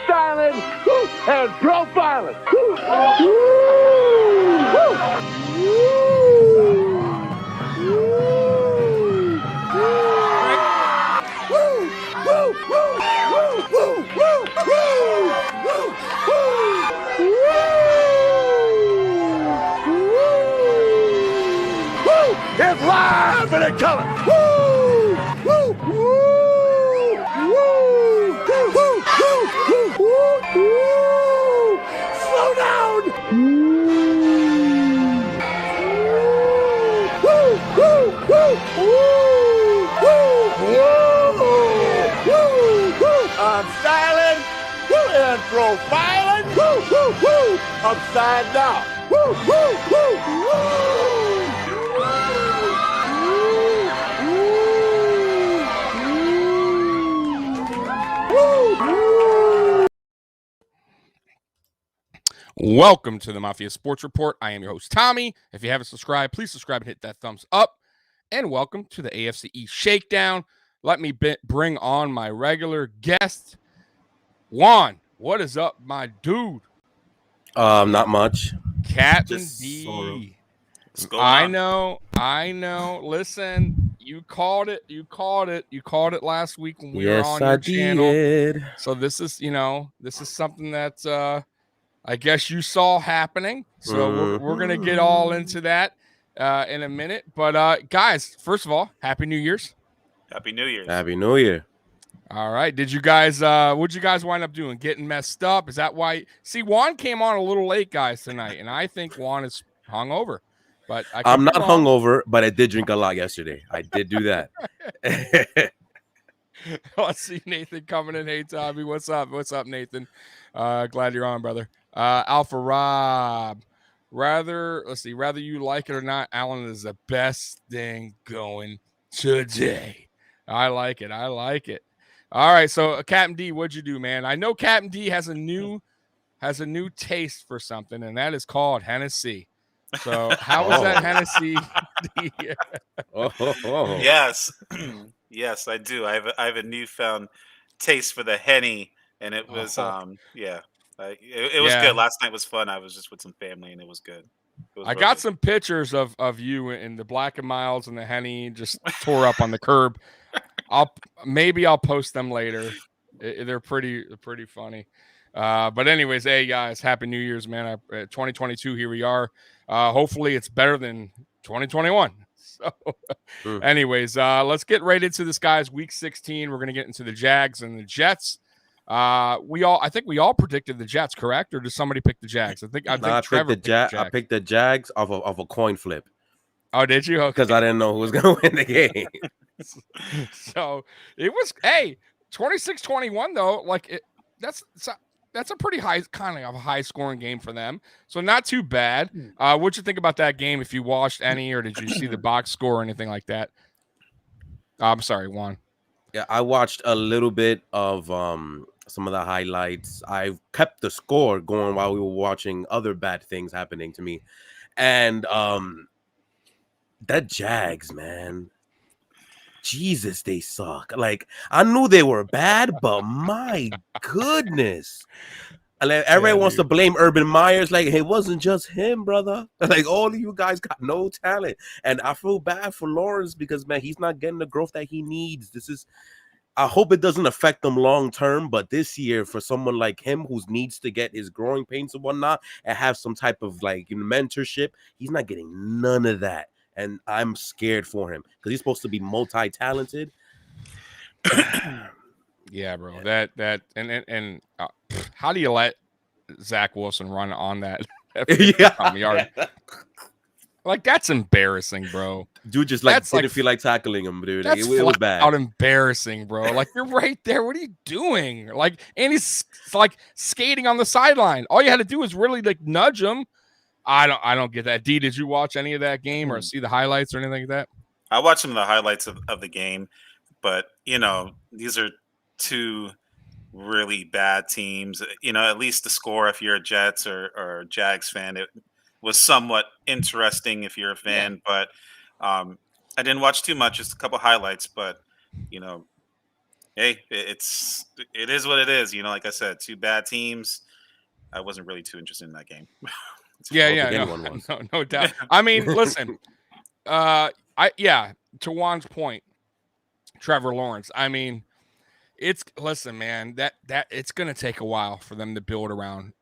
Styling and profiling. It's live and in color. Woo! Woo! Woo! Woo! Woo! Woo! Woo! Woo! Slow down. Woo! Woo! Woo! Woo! Woo! Woo! Woo! I'm styling and profiling. Woo! Woo! Woo! Upside down. Woo! Woo! Woo! Woo! Welcome to the Mafia Sports Report. I am your host, Tommy. If you haven't subscribed, please subscribe and hit that thumbs up. And welcome to the AFC East Shakedown. Let me bring on my regular guest, Juan. What is up, my dude? Not much. Captain Just D. sort of. I know. Listen, you called it. You called it last week when we were on your channel. So this is something that I guess you saw happening. So we're going to get all into that in a minute. But guys, first of all, Happy New Year's. Happy New Year's. Happy New Year. All right. Did you guys what'd you guys wind up doing? Getting messed up? Is that why? See, Juan came on a little late, guys, tonight, and I think Juan is hungover. But I'm not hungover, but I did drink a lot yesterday. I did do that. I see Nathan coming in. Hey, Tommy, what's up? What's up, Nathan? Glad you're on, brother. Alpha Rob. Rather you like it or not, Allen is the best thing going today. I like it. All right, so Captain D, what'd you do, man? I know Captain D has a new taste for something, and that is called Hennessy. So how was that Hennessy? Yes, yes, I do. I have a newfound taste for the Henny, and it was it was good. Last night was fun. I was just with some family, and it was good. I got some pictures of you in the Black and Milds and the Henny just tore up on the curb. I'll post them later. They're pretty funny. But anyways, hey guys, Happy New Year's, man. 2022, here we are. Hopefully it's better than 2021. So anyways, let's get right into this, guys. Week 16, we're going to get into the Jags and the Jets. I think we all predicted the Jets, correct? Or did somebody pick the Jags? I think Trevor picked the Jags. I picked the Jags of a coin flip. Oh, did you? Because I didn't know who was going to win the game. So it was 26-21 though. Like that's a pretty high, kind of a high scoring game for them. So not too bad. What'd you think about that game? If you watched any, or did you see the box score or anything like that? I'm sorry, Juan. Yeah, I watched a little bit of some of the highlights. I kept the score going while we were watching other bad things happening to me. And that Jags, man. Jesus, they suck. Like, I knew they were bad, but my goodness. And like, everybody wants to blame Urban Myers. Like, it wasn't just him, brother. Like, all of you guys got no talent. And I feel bad for Lawrence because, man, he's not getting the growth that he needs. I hope it doesn't affect him long term, but this year, for someone like him who needs to get his growing pains and whatnot and have some type of like mentorship, he's not getting none of that. And I'm scared for him because he's supposed to be multi-talented. Yeah, bro. Yeah. That and how do you let Zach Wilson run on that? Yard? Like, that's embarrassing, bro. Dude just didn't feel like tackling him, dude. That's it was bad. Out embarrassing, bro. Like, you're right there. What are you doing? Like, and he's like skating on the sideline. All you had to do was really like nudge him. I don't get that. D, did you watch any of that game or see the highlights or anything like that? I watched some of the highlights of the game, but these are two really bad teams. At least the score, if you're a Jets or Jags fan, it was somewhat interesting if you're a fan. Yeah. But I didn't watch too much, just a couple highlights. But hey, it is what it is. Like I said, two bad teams. I wasn't really too interested in that game. No doubt. I mean, listen, to Juan's point, Trevor Lawrence. I mean, listen, man, that it's going to take a while for them to build around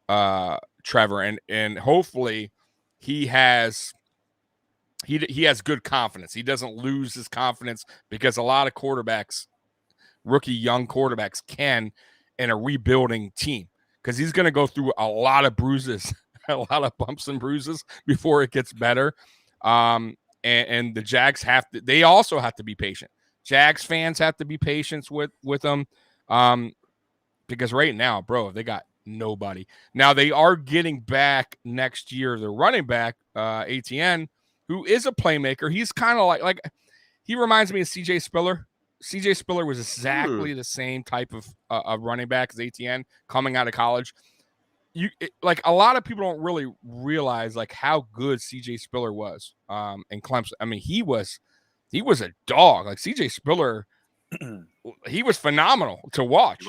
Trevor, and hopefully he has good confidence. He doesn't lose his confidence, because a lot of quarterbacks, rookie young quarterbacks, can in a rebuilding team, because he's going to go through a lot of bruises, a lot of bumps and bruises before it gets better. And the Jags they also have to be patient. Jags fans have to be patient with them, because right now, bro, they got nobody. Now they are getting back next year their running back, ATN, who is a playmaker. He's kind of like he reminds me of CJ Spiller. CJ Spiller was exactly the same type of running back as ATN coming out of college. A lot of people don't really realize how good CJ Spiller was in Clemson. I mean, he was a dog. CJ Spiller, he was phenomenal to watch.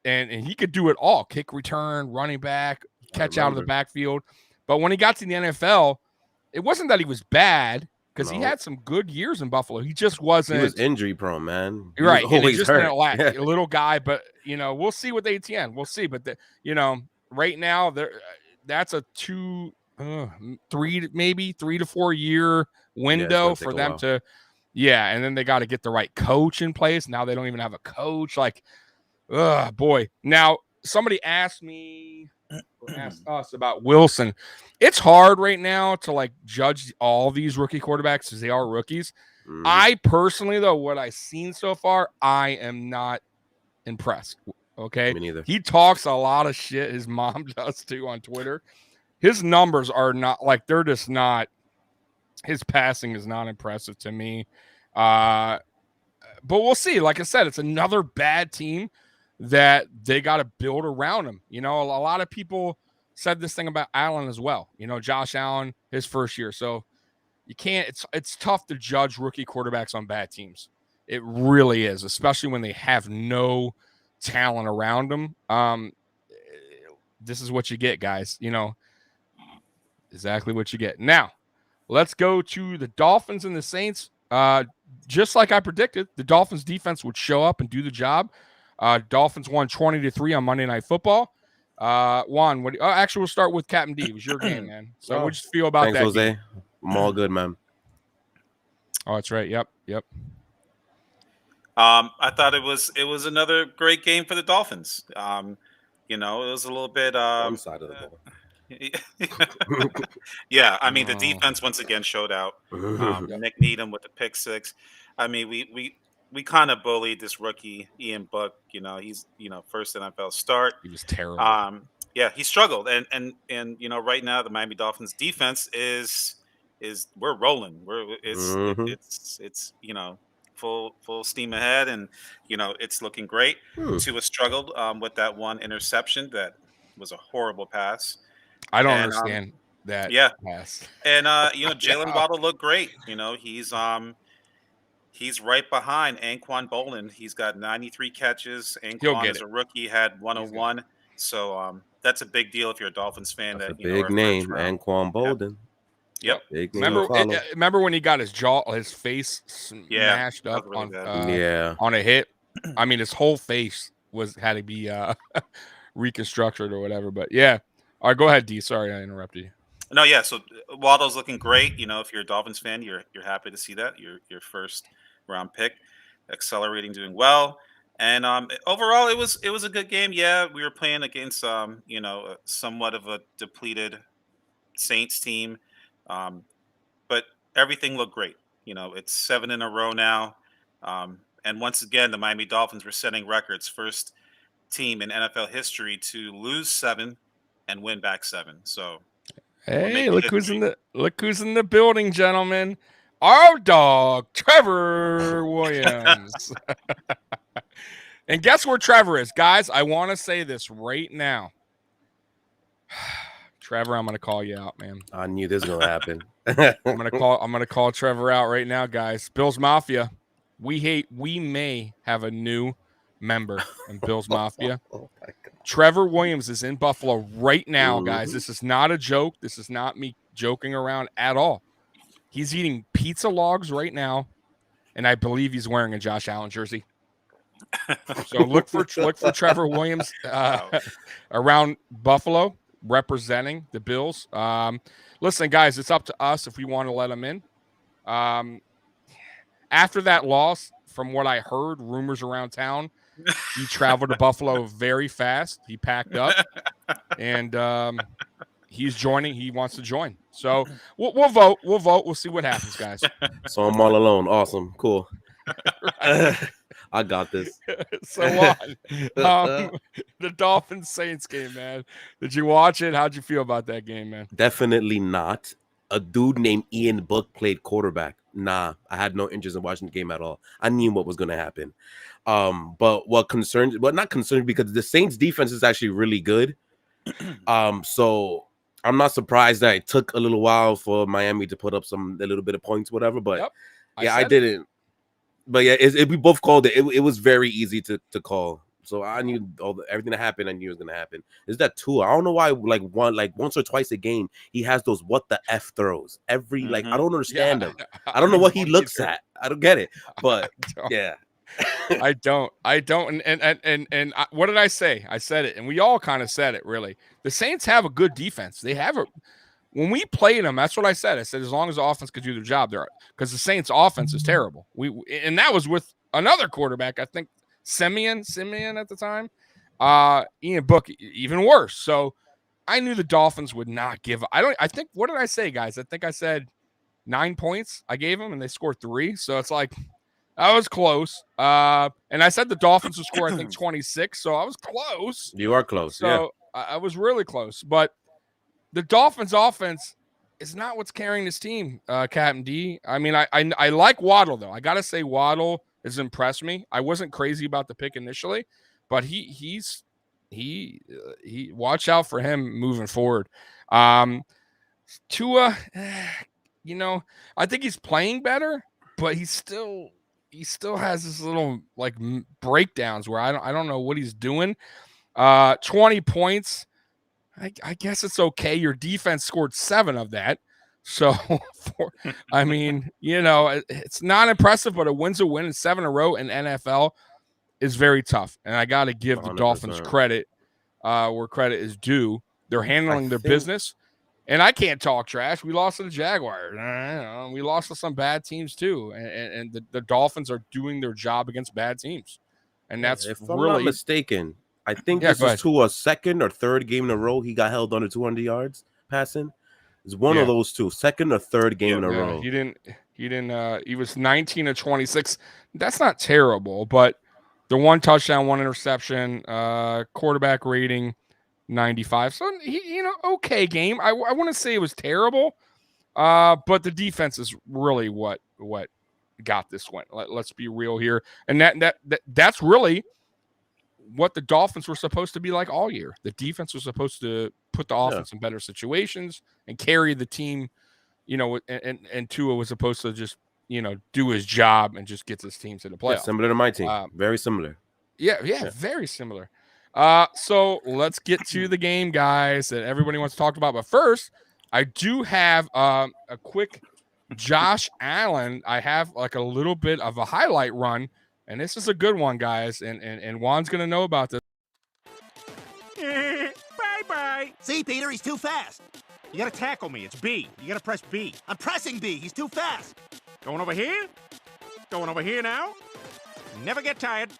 And he could do it all: kick return, running back, catch out of the backfield. But when he got to the NFL, it wasn't that he was bad, because he had some good years in Buffalo. He just wasn't. He was injury prone, man. Right. And he just didn't lack. A little guy, but we'll see with ATN. We'll see. But right now that's a 3 to 4 year window for them to. Yeah, and then they got to get the right coach in place. Now they don't even have a coach. Boy. Now, somebody asked us about Wilson. It's hard right now to judge all these rookie quarterbacks, because they are rookies. I personally, though, what I've seen so far, I am not impressed. Okay, me neither. He talks a lot of shit. His mom does too on Twitter. His numbers are not they're just not. His passing is not impressive to me. But we'll see. Like I said, it's another bad team that they got to build around him. A lot of people said this thing about Allen as well. Josh Allen, his first year. So you can't, it's tough to judge rookie quarterbacks on bad teams. It really is, especially when they have no talent around them. This is what you get, guys. Exactly what you get. Now, let's go to the Dolphins and the Saints. Just like I predicted, the Dolphins defense would show up and do the job. Dolphins won 20-3 on Monday Night Football. Juan, actually, we'll start with Captain D. It was your game, man. So what'd you feel about that? Thanks, Jose. Game? I'm all good, man. Oh, that's right. Yep. I thought it was another great game for the Dolphins. It was a little bit One side of the ball. Yeah, I mean, the defense once again showed out. Nick Needham with the pick six. I mean, we kind of bullied this rookie Ian Book. He's first NFL start. He was terrible. Yeah, he struggled, and right now the Miami Dolphins defense is we're rolling. It's full steam ahead, and it's looking great. Tua struggled with that one interception that was a horrible pass. I don't understand that. Yeah. Pass. And Jalen Waddle looked great. He's right behind Anquan Boldin. He's got 93 catches. Anquan as a rookie had 101. So that's a big deal if you're a Dolphins fan. That's a big name, Anquan Boldin. Yep. Remember when he got his face smashed up on a hit? I mean, his whole face had to be reconstructed or whatever. But yeah. All right, go ahead, D. Sorry, I interrupted you. No, yeah. So Waddle's looking great. If you're a Dolphins fan, you're happy to see that your first round pick accelerating, doing well. And overall, it was a good game. Yeah, we were playing against somewhat of a depleted Saints team, but everything looked great. It's 7 in a row now, and once again, the Miami Dolphins were setting records. First team in NFL history to lose 7 and win back 7. So, hey, look who's in the building, gentlemen. Our dog, Trevor Williams. And guess where Trevor is, guys? I want to say this right now. Trevor, I'm gonna call you out, man. I knew this was gonna happen. I'm gonna call Trevor out right now, guys. Bills Mafia. we may have a new member in Bills Mafia. Oh my God. Trevor Williams is in Buffalo right now, guys. This is not a joke. This is not me joking around at all. He's eating pizza logs right now, and I believe he's wearing a Josh Allen jersey. So look for Trevor Williams around Buffalo representing the Bills. Listen, guys, it's up to us if we want to let him in. After that loss, from what I heard, rumors around town, he traveled to Buffalo very fast. He packed up, and he's joining. He wants to join. So we'll vote. We'll vote. We'll see what happens, guys. So I'm all alone. Awesome. Cool. I got this. So on. The Dolphins Saints game, man. Did you watch it? How'd you feel about that game, man? Definitely not. A dude named Ian Book played quarterback. Nah, I had no interest in watching the game at all. I knew what was going to happen. But not concerned because the Saints defense is actually really good. So I'm not surprised that it took a little while for Miami to put up a little bit of points, whatever. But I didn't. But yeah, we both called it. It was very easy to call. So I knew everything that happened. I knew it was gonna happen. Is that Tua? I don't know why. Once or twice a game, he has those what the F throws. I don't understand him. I don't know what he looks at. I don't get it. But yeah, I don't. And what did I say? I said it, and we all kind of said it. Really, the Saints have a good defense. They have when we played them, that's what I said. I said as long as the offense could do their job, because the Saints' offense is terrible. And that was with another quarterback, I think Simeon at the time. Ian Book even worse. So I knew the Dolphins would not give. I think. What did I say, guys? I think I said 9 points. I gave them, and they scored 3. So it's like I was close. And I said the Dolphins would score, I think 26. So I was close. You are close. So yeah. I was really close, but. The Dolphins' offense is not what's carrying this team, Captain D. I mean, I like Waddle, though. I got to say Waddle has impressed me. I wasn't crazy about the pick initially, but he watch out for him moving forward. Tua, I think he's playing better, but he still has this little like breakdowns where I don't know what he's doing. 20 points. I guess it's okay. Your defense scored 7 of that. So, it's not impressive, but a win's a win, and 7 in a row in NFL is very tough. And I got to give the 100%. Dolphins credit where credit is due. They're handling their business. And I can't talk trash. We lost to the Jaguars. We lost to some bad teams, too. And the Dolphins are doing their job against bad teams. And that's if I'm not mistaken, I think this is to a second or third game in a row he got held under 200 yards passing. It's one of those two, second or third game in a row. He didn't. He was 19 of 26. That's not terrible, but the 1 touchdown, 1 interception, quarterback rating 95. So okay game. I wouldn't say it was terrible, but the defense is really what got this one. Let's be real here, and that's really what the Dolphins were supposed to be like all year. The defense was supposed to put the offense in better situations and carry the team, and Tua was supposed to just, do his job and just get his team to the playoffs. Yeah, similar to my team. Very similar. Yeah, very similar. So let's get to the game, guys, that everybody wants to talk about. But first, I do have a quick Josh Allen. I have like a little bit of a highlight run. And this is a good one, guys, and Juan's going to know about this. Bye-bye. See, Peter, he's too fast. You got to tackle me. It's B. You got to press B. I'm pressing B. He's too fast. Going over here. Going over here now. Never get tired.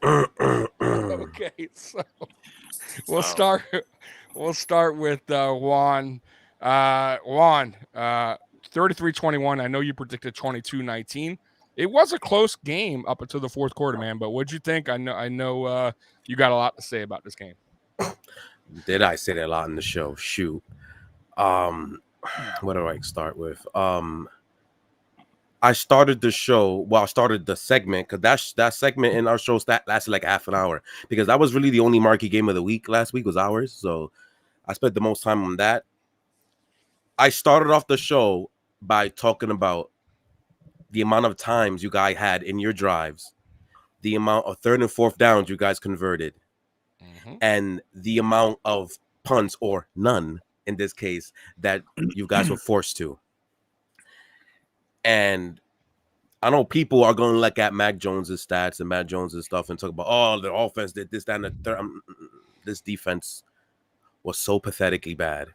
Okay, so we'll start with Juan. Juan, 33-21. I know you predicted 22-19. It was a close game up until the fourth quarter, man. But what'd you think? I know you got a lot to say about this game. Did I say that a lot in the show? Shoot. What do I start with? I started the show. Well, I started the segment because that segment in our show lasted like half an hour because that was really the only marquee game of the week. Last week was ours, so I spent the most time on that. I started off the show by talking about the amount of times you guys had in your drives, the amount of 3rd and 4th downs you guys converted, and the amount of punts, or none in this case, that you guys were forced to. And I know people are going to look at Mac Jones's stats and Mac Jones's stuff and talk about, oh, the offense did this, that, and the third. This defense was so pathetically bad.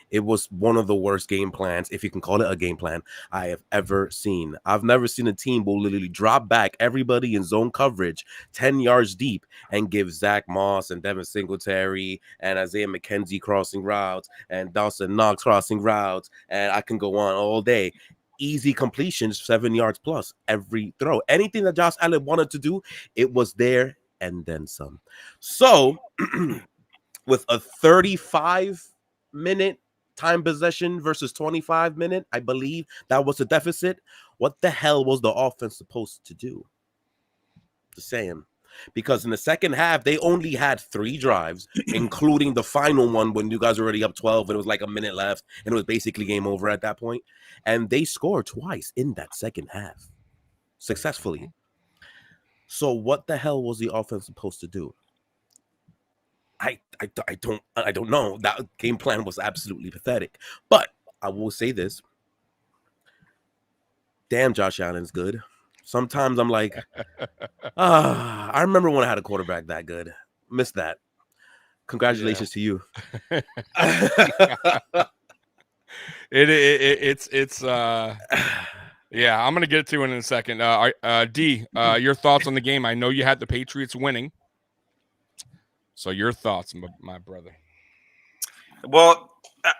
It was one of the worst game plans, if you can call it a game plan, I have ever seen. I've never seen a team will literally drop back everybody in zone coverage 10 yards deep and give Zach Moss and Devin Singletary and Isaiah McKenzie crossing routes and Dawson Knox crossing routes, and I can go on all day. Easy completions, 7 yards plus every throw. Anything that Josh Allen wanted to do, it was there and then some. So with a 35-minute time possession versus 25-minute, I believe that was the deficit. What the hell was the offense supposed to do? Just saying. Because in the second half, they only had 3 drives, including the final one when you guys were already up 12 and it was like a minute left and it was basically game over at that point. And they scored twice in that second half successfully. So what the hell was the offense supposed to do? I don't know. That game plan was absolutely pathetic. But I will say this. Damn, Josh Allen's good. Sometimes I'm like, I remember when I had a quarterback that good. Missed that. Congratulations to you. It's yeah, I'm gonna get to it in a second. D, your thoughts on the game? I know you had the Patriots winning. So your thoughts, my brother. Well,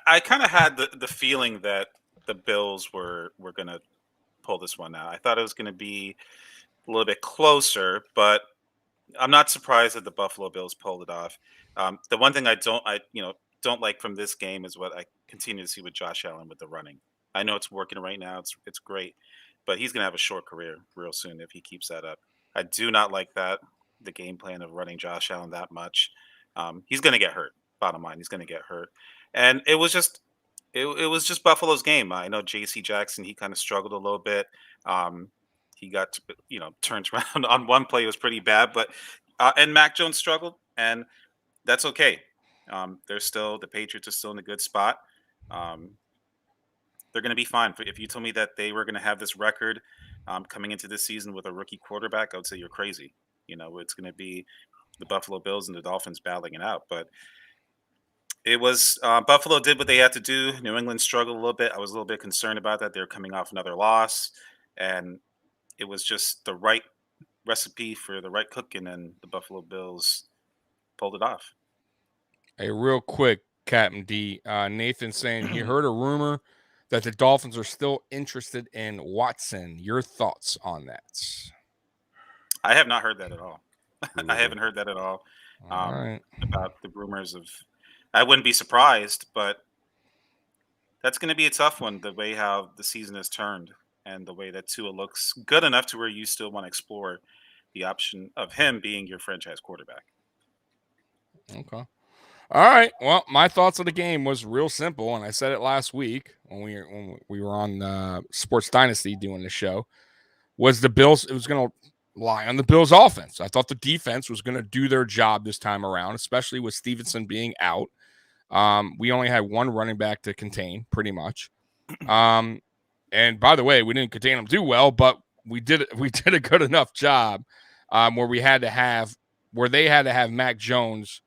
I kind of had the feeling that the Bills were going to pull this one out. I thought it was going to be a little bit closer, but I'm not surprised that the Buffalo Bills pulled it off. The one thing I don't like from this game is what I continue to see with Josh Allen with the running. I know it's working right now. It's great, but he's going to have a short career real soon if he keeps that up. I do not like the game plan of running Josh Allen that much. He's going to get hurt. Bottom line, he's going to get hurt. And it was just Buffalo's game. I know J.C. Jackson, he kind of struggled a little bit. He got turned around on one play. It was pretty bad, but and Mac Jones struggled, and that's okay. The Patriots are still in a good spot. They're going to be fine. If you told me that they were going to have this record coming into this season with a rookie quarterback, I would say you're crazy. It's going to be the Buffalo Bills and the Dolphins battling it out. But it was Buffalo did what they had to do. New England struggled a little bit. I was a little bit concerned about that. They're coming off another loss, and it was just the right recipe for the right cooking, and the Buffalo Bills pulled it off. Hey, real quick, Captain D. Nathan saying he heard a rumor that the Dolphins are still interested in Watson. Your thoughts on that? I have not heard that at all. I haven't heard that at all. All right. About the rumors of. I wouldn't be surprised, but that's going to be a tough one. The way how the season has turned, and the way that Tua looks good enough to where you still want to explore the option of him being your franchise quarterback. Okay. All right. Well, my thoughts of the game was real simple, and I said it last week when we were on Sports Dynasty doing the show. Was the Bills? It was going to lie on the Bills' offense. I thought the defense was going to do their job this time around, especially with Stevenson being out. We only had one running back to contain, pretty much. And by the way, we didn't contain them too well, but we did a good enough job where they had to have Mac Jones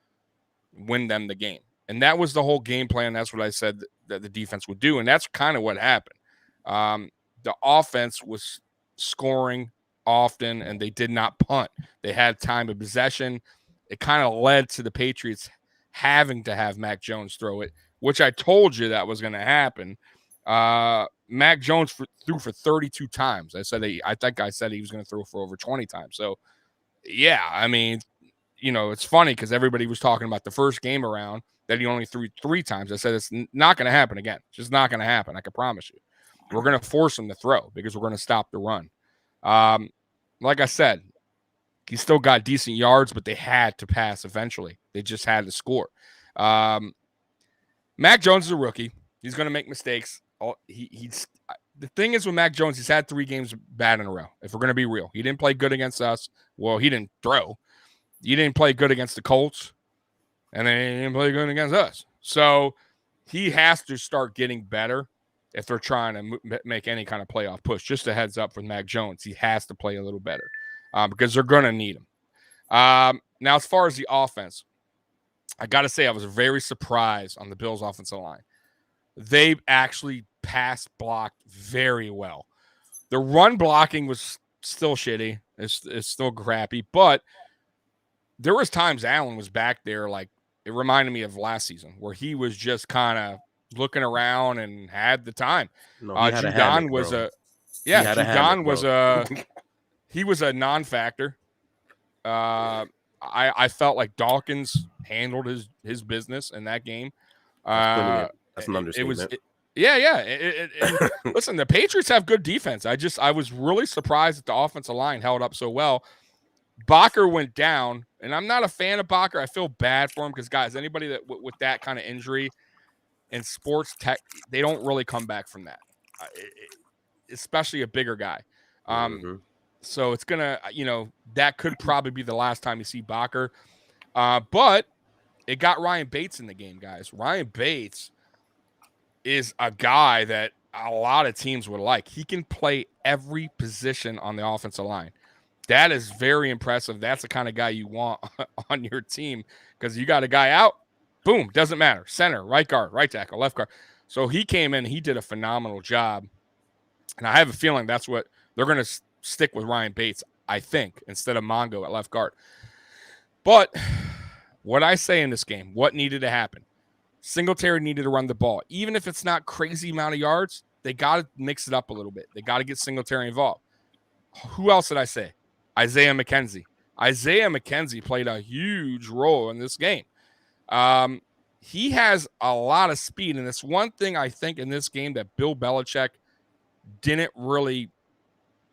win them the game. And that was the whole game plan. That's what I said that the defense would do. And that's kind of what happened. The offense was scoring often, and they did not punt. They had time of possession. It kind of led to the Patriots having to have Mac Jones throw it, which I told you that was going to happen. Mac Jones threw for 32 times. I think I said he was going to throw for over 20 times. So, yeah, I mean, it's funny because everybody was talking about the first game around that he only threw 3 times. I said it's not going to happen again. It's just not going to happen. I can promise you. We're going to force him to throw because we're going to stop the run. Like I said, he still got decent yards, but they had to pass eventually. They just had to score. Mac Jones is a rookie. He's going to make mistakes. He's the thing is with Mac Jones, he's had 3 games bad in a row. If we're going to be real, he didn't play good against us. Well, he didn't throw. He didn't play good against the Colts, and then he didn't play good against us. So he has to start getting better if they're trying to make any kind of playoff push. Just a heads up for Mac Jones, he has to play a little better because they're going to need him. Now, as far as the offense, I got to say I was very surprised on the Bills' offensive line. They actually pass blocked very well. The run blocking was still shitty. It's still crappy, but there was times Allen was back there, like it reminded me of last season, where he was just kind of looking around and had the time. No, Judon was he was a non-factor. I felt like Dawkins handled his business in that game. That's an understatement. Listen, the Patriots have good defense. I was really surprised that the offensive line held up so well. Bakker went down, and I'm not a fan of Bakker. I feel bad for him because, guys, anybody that with that kind of injury in sports tech, they don't really come back from that, especially a bigger guy. So it's going to, that could probably be the last time you see Bakker. But it got Ryan Bates in the game, guys. Ryan Bates is a guy that a lot of teams would like. He can play every position on the offensive line. That is very impressive. That's the kind of guy you want on your team because you got a guy out, boom, doesn't matter. Center, right guard, right tackle, left guard. So he came in, he did a phenomenal job. And I have a feeling that's what they're going to stick with Ryan Bates, I think, instead of Mongo at left guard. But what I say in this game, what needed to happen? Singletary needed to run the ball. Even if it's not crazy amount of yards, they got to mix it up a little bit. They got to get Singletary involved. Who else did I say? Isaiah Mckenzie. Isaiah Mckenzie played a huge role in this game. He has a lot of speed, and it's one thing I think in this game that Bill Belichick didn't really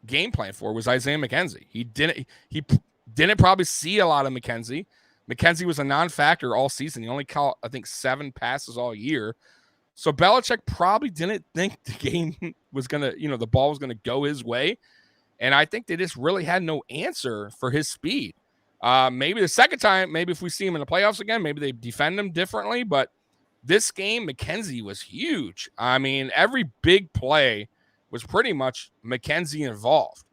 game plan for was Isaiah Mckenzie. He didn't probably see a lot of Mckenzie. Mckenzie was a non-factor all season. He only caught, I think, 7 passes all year. So Belichick probably didn't think the game was going to, the ball was going to go his way. And I think they just really had no answer for his speed. Maybe the second time, maybe if we see him in the playoffs again, maybe they defend him differently. But this game, Mckenzie was huge. I mean, every big play was pretty much Mckenzie involved.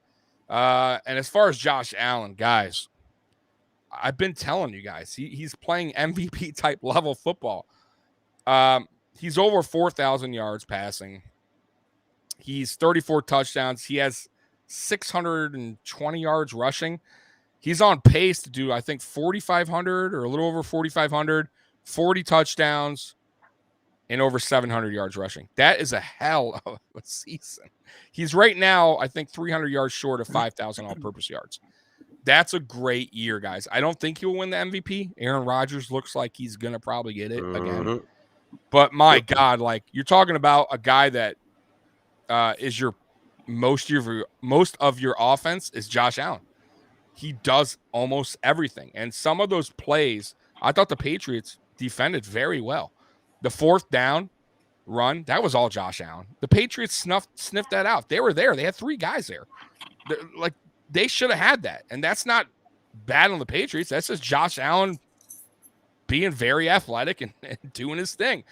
And as far as Josh Allen, guys, I've been telling you guys, he's playing MVP type level football. He's over 4,000 yards passing. He's 34 touchdowns. He has 620 yards rushing. He's on pace to do, I think, 4,500 or a little over 4,500, 40 touchdowns, and over 700 yards rushing. That is a hell of a season. He's right now, I think, 300 yards short of 5,000 all-purpose yards. That's a great year, guys. I don't think he'll win the MVP. Aaron Rodgers looks like he's going to probably get it again. But my God, like you're talking about a guy that is your most of your offense is Josh Allen. He does almost everything. And some of those plays, I thought the Patriots defended very well. The 4th down run, that was all Josh Allen. The Patriots sniffed that out. They were there. They had 3 guys there. They should have had that. And that's not bad on the Patriots. That's just Josh Allen being very athletic and doing his thing.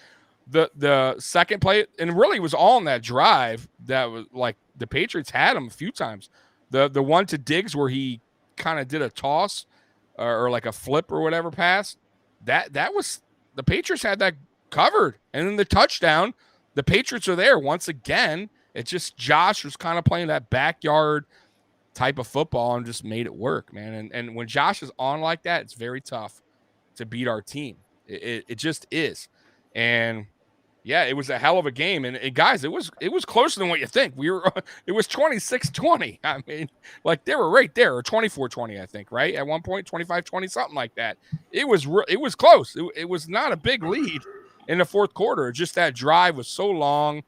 The second play, and really was all in that drive that was like the Patriots had him a few times. The one to Diggs where he kind of did a toss or like a flip or whatever pass, that was the Patriots had that covered. And then the touchdown, the Patriots are there once again. It's just Josh was kind of playing that backyard type of football and just made it work, man. And when Josh is on like that, it's very tough to beat our team. It just is. And yeah, it was a hell of a game. And guys, it was closer than what you think. It was 26-20. I mean, like they were right there, or 24-20, I think, right? At one point, 25-20, something like that. It was close. It was not a big lead in the 4th quarter. Just that drive was so long,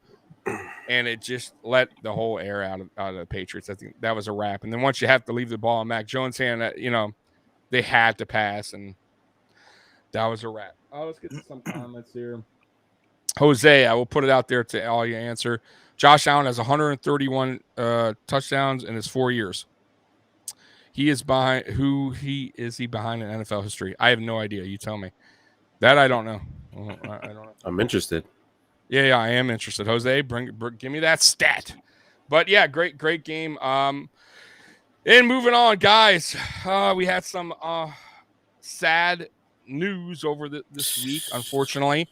and it just let the whole air out of the Patriots. I think that was a wrap. And then once you have to leave the ball in Mac Jones' hand, they had to pass, and that was a wrap. Let's get to some comments here. Jose, I will put it out there to all you answer. Josh Allen has 131 touchdowns in his 4 years. He is behind. Is he behind in NFL history? I have no idea. You tell me. That I don't know. I don't know. I'm interested. Yeah, I am interested. Jose, give me that stat. But yeah, great game. And moving on, guys. We had some sad news over this week, unfortunately.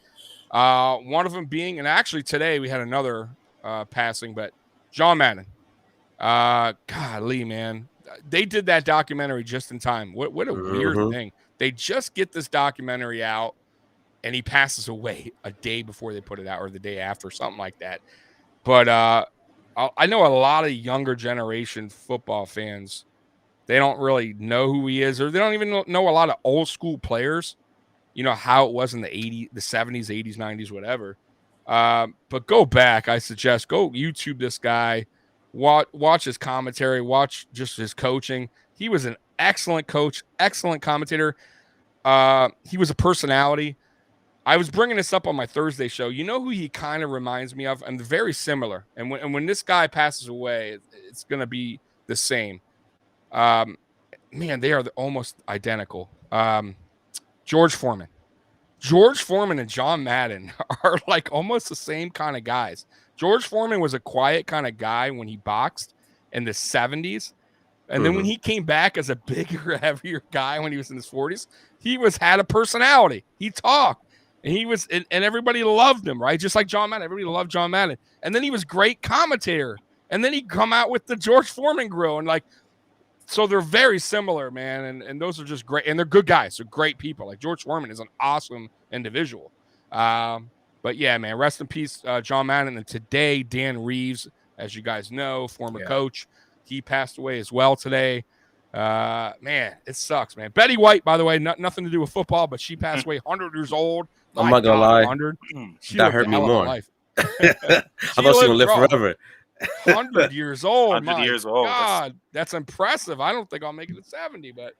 One of them being, and actually today we had another passing, but John Madden. Golly, man. They did that documentary just in time. What a weird thing. They just get this documentary out, and he passes away a day before they put it out, or the day after, something like that. But I know a lot of younger generation football fans, they don't really know who he is, or they don't even know a lot of old school players. You know how it was in the 80s, the 70s, 80s, 90s, whatever. But go back. I suggest go YouTube this guy. Watch his commentary, watch just his coaching. He was an excellent coach, excellent commentator. He was a personality. I was bringing this up on my Thursday show. You know who he kind of reminds me of? And very similar. And when this guy passes away, it's going to be the same. Man, they are almost identical. George Foreman. George Foreman and John Madden are like almost the same kind of guys. George Foreman was a quiet kind of guy when he boxed in the 70s. And then when he came back as a bigger, heavier guy when he was in his 40s, he had a personality. He talked. And everybody loved him, right? Just like John Madden. Everybody loved John Madden. And then he was great commentator. And then he come out with the George Foreman grill. And so they're very similar, man. And those are just great. And they're good guys. They're great people. Like George Foreman is an awesome individual. But yeah, man, rest in peace, John Madden. And today, Dan Reeves, as you guys know, former coach, he passed away as well today. Man, it sucks, man. Betty White, by the way, nothing to do with football, but she passed away 100 years old. I'm not going to lie. 100. That hurt me more. I thought she was going to live forever. 100 years old. 100 years old. God, that's impressive. I don't think I'll make it to 70, but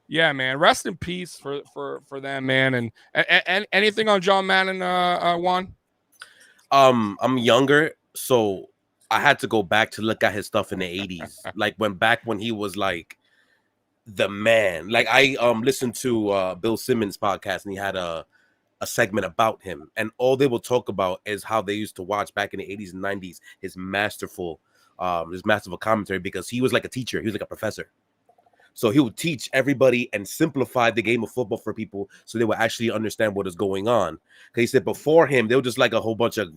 yeah, man. Rest in peace for them, man. And anything on John Madden, Juan? I'm younger, so I had to go back to look at his stuff in the 80s. Like when he was like the man. Like I listened to Bill Simmons' podcast, and he had a segment about him, and all they will talk about is how they used to watch back in the 80s and 90s his masterful commentary, because he was like a teacher. He was like a professor. So he would teach everybody and simplify the game of football for people so they would actually understand what is going on. Because he said before him, they were just like a whole bunch of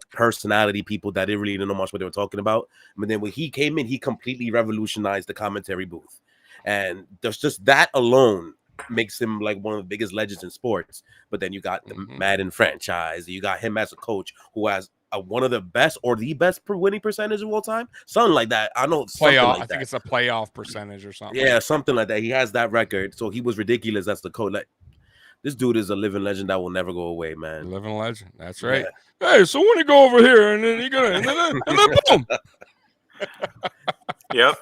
personality people that didn't really know much what they were talking about. But then when he came in, he completely revolutionized the commentary booth. And there's just that alone makes him like one of the biggest legends in sports. But then you got the Madden franchise. You got him as a coach who has one of the best or the best winning percentage of all time, something like that. I know playoff. Like I think it's a playoff percentage or something. Yeah, something like that. He has that record, so he was ridiculous as the coach. Like, this dude is a living legend that will never go away, man. Living legend. That's right. Yeah. Hey, so when you go over here, and then you gonna, and then boom. Yep.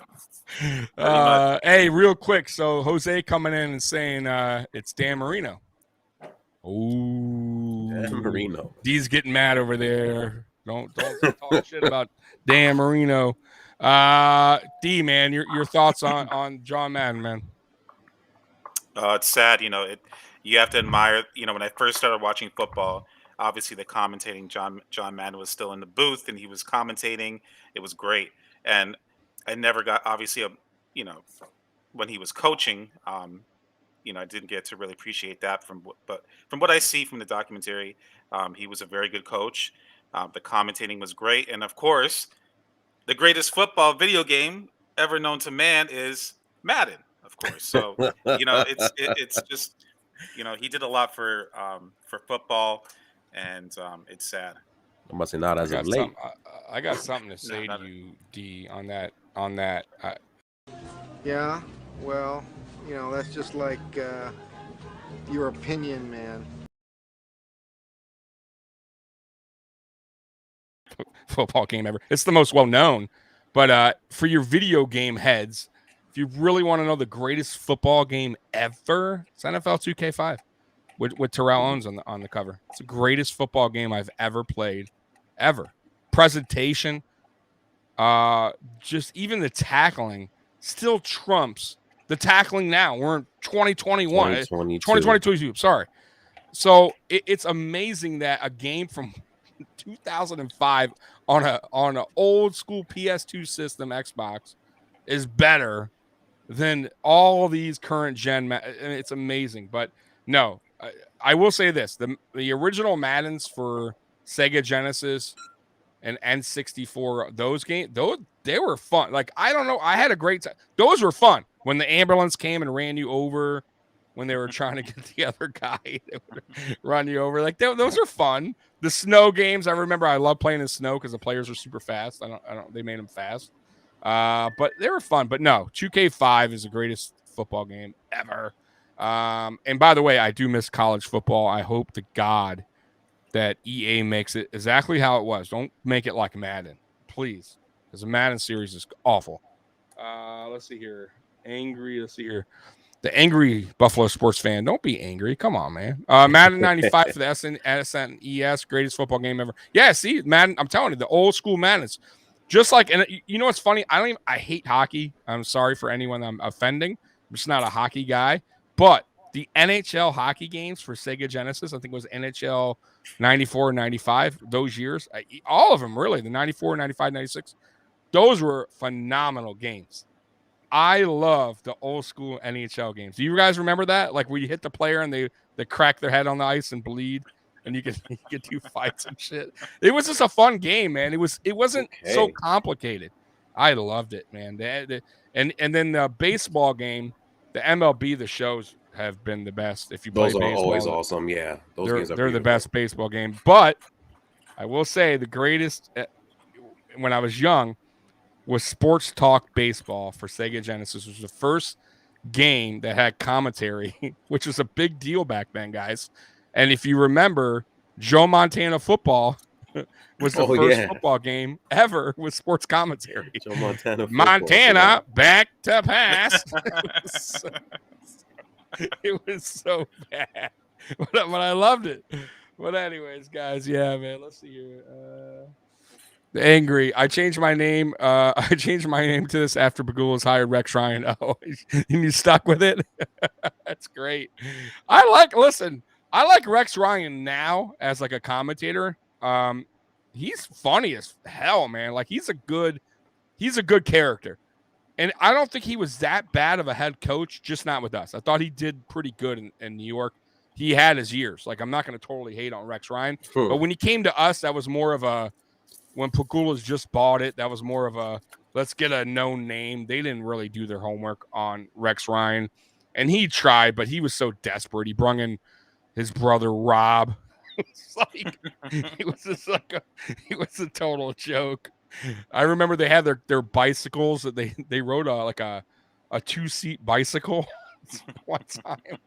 Hey, real quick. So Jose coming in and saying it's Dan Marino. Oh, Dan Marino. D's getting mad over there. Don't talk shit about Dan Marino. D, man, your thoughts on John Madden, man? It's sad, you have to admire, when I first started watching football, obviously the commentating, John Madden was still in the booth and he was commentating. It was great. And I never got, obviously, when he was coaching, I didn't get to really appreciate that but from what I see from the documentary, he was a very good coach. The commentating was great. And of course, the greatest football video game ever known to man is Madden, of course. So, it's just, he did a lot for football, and it's sad. I must say not as of late. I got something to say to you, D, on that. Yeah, well, that's just like your opinion, man. Football game ever. It's the most well-known. But for your video game heads, if you really want to know the greatest football game ever, it's NFL 2K5. with Terrell Owens on the cover. It's the greatest football game I've ever played, ever. Presentation, just even the tackling still trumps the tackling now. We're in 2021, 2022. Sorry. So it's amazing that a game from 2005 on an old school PS2 system Xbox is better than all these current gen. It's amazing. But no, I will say this: the original Maddens for Sega Genesis and N64, those games, they were fun. Like, I don't know, I had a great time. Those were fun when the ambulance came and ran you over. When they were trying to get the other guy, they would run you over. Like, those are fun. The snow games, I remember I love playing in snow because the players are super fast. They made them fast. But they were fun. But no, 2K5 is the greatest football game ever. And by the way, I do miss college football. I hope to God that EA makes it exactly how it was. Don't make it like Madden, please, because the Madden series is awful. Let's see here. Let's see here. The angry Buffalo sports fan. Don't be angry. Come on, man. Madden 95 for the SNES, greatest football game ever. Yeah, see, Madden. I'm telling you, the old school Maddens. Just like, and you know what's funny? I hate hockey. I'm sorry for anyone I'm offending. I'm just not a hockey guy. But the NHL hockey games for Sega Genesis, I think it was NHL 94 and 95, those years, all of them really, the 94, 95, 96, those were phenomenal games. I love the old school NHL games. Do you guys remember that? Like, where you hit the player and they crack their head on the ice and bleed, and you could do fights and shit. It was just a fun game, man. It wasn't so complicated. I loved it, man. And then the baseball game, the MLB, the shows have been the best. If you play baseball, those are always awesome. Yeah, they're the best baseball game. But I will say the greatest when I was young was Sports Talk Baseball for Sega Genesis. It was the first game that had commentary, which was a big deal back then, guys. And if you remember, Joe Montana Football was the first football game ever with sports commentary. Joe Montana football, Montana back to pass. It was so bad, but I loved it. But anyways, guys, yeah, man. Let's see here. Angry. I changed my name. I changed my name to this after Bagula's hired Rex Ryan. Oh, and you stuck with it. That's great. I like Rex Ryan now as like a commentator. He's funny as hell, man. Like, he's a good character. And I don't think he was that bad of a head coach, just not with us. I thought he did pretty good in New York. He had his years. Like, I'm not going to totally hate on Rex Ryan. But when he came to us, that was more of a, when Pagula's just bought it, that was more of a, let's get a known name. They didn't really do their homework on Rex Ryan. And he tried, but he was so desperate. He brung in his brother, Rob. It was a total joke. I remember they had their bicycles that they rode like a 2-seat bicycle one time.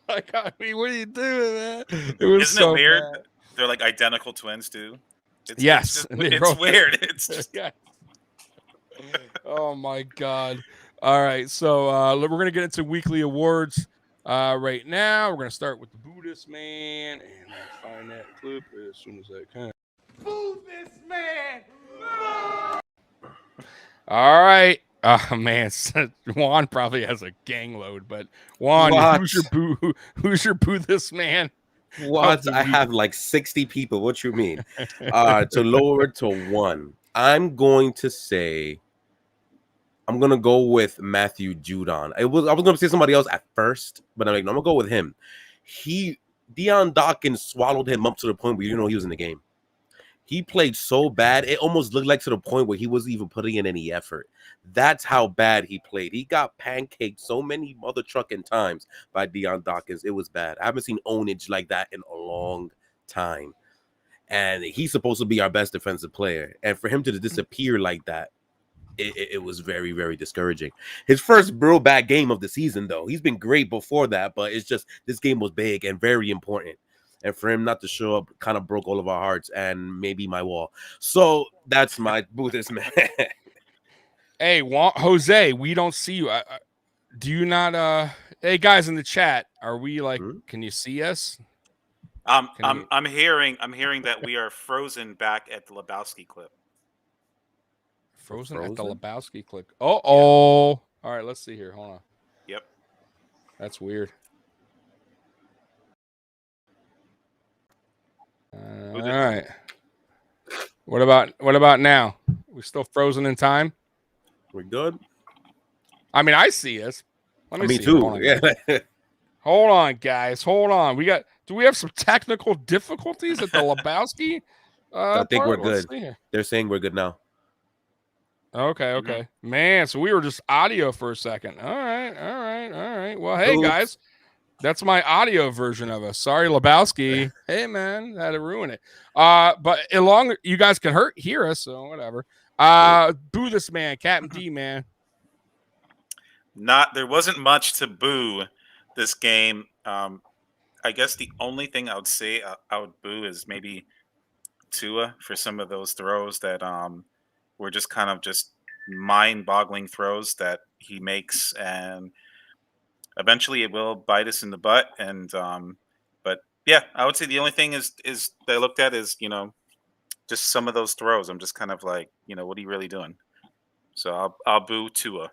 Like, I mean, what are you doing, man? Isn't it weird? Bad. They're like identical twins too. Yes, it's weird. It's just... yeah. Oh my god! All right, so we're gonna get into weekly awards right now. We're gonna start with the Buddhist man, and I'll find that clip as soon as I can. Buddhist man. All right. Oh man, Juan probably has a gang load, but Juan, who's your Buddhist man? What? I have like 60 people. What you mean? To lower it to 1, I'm going to go with Matthew Judon. I was going to say somebody else at first, but I'm like, no, I'm gonna go with him. Deion Dawkins swallowed him up to the point where you didn't know he was in the game. He played so bad, it almost looked like to the point where he wasn't even putting in any effort. That's how bad he played. He got pancaked so many mother trucking times by Deion Dawkins. It was bad. I haven't seen ownage like that in a long time. And he's supposed to be our best defensive player. And for him to disappear like that, it was very, very discouraging. His first real bad game of the season, though. He's been great before that, but it's just this game was big and very important. And for him not to show up kind of broke all of our hearts and maybe my wall. So that's my Buddhist man. Hey, Jose, we don't see you. Do you not Hey guys in the chat, are we like? Hmm? Can you see us? I'm hearing that we are frozen back at the Lebowski clip. Frozen at the Frozen? Lebowski click. Oh. All right, let's see here. Hold on. Yep. That's weird. Who All did- right. What about now? We still frozen in time? We're good. I mean, I see us. Let me Me see. Here. Hold too. on, Yeah. guys. Hold on, guys. Hold on. Do we have some technical difficulties at the Lebowski? I think part? we're Let's good. see here. They're saying we're good now. Okay. Man, so we were just audio for a second. All right. Well, hey Oops. guys, that's my audio version of us. Sorry, Lebowski. Hey man, had to ruin it. But as long you guys can hear us, so whatever. Boo this man, Captain D, man. There wasn't much to boo this game. I guess the only thing I would say I would boo is maybe Tua for some of those throws that were just kind of just mind-boggling throws that he makes, and eventually it will bite us in the butt. And but yeah, I would say the only thing is that I looked at is just some of those throws. I'm just kind of like, what are you really doing? So I'll boo Tua.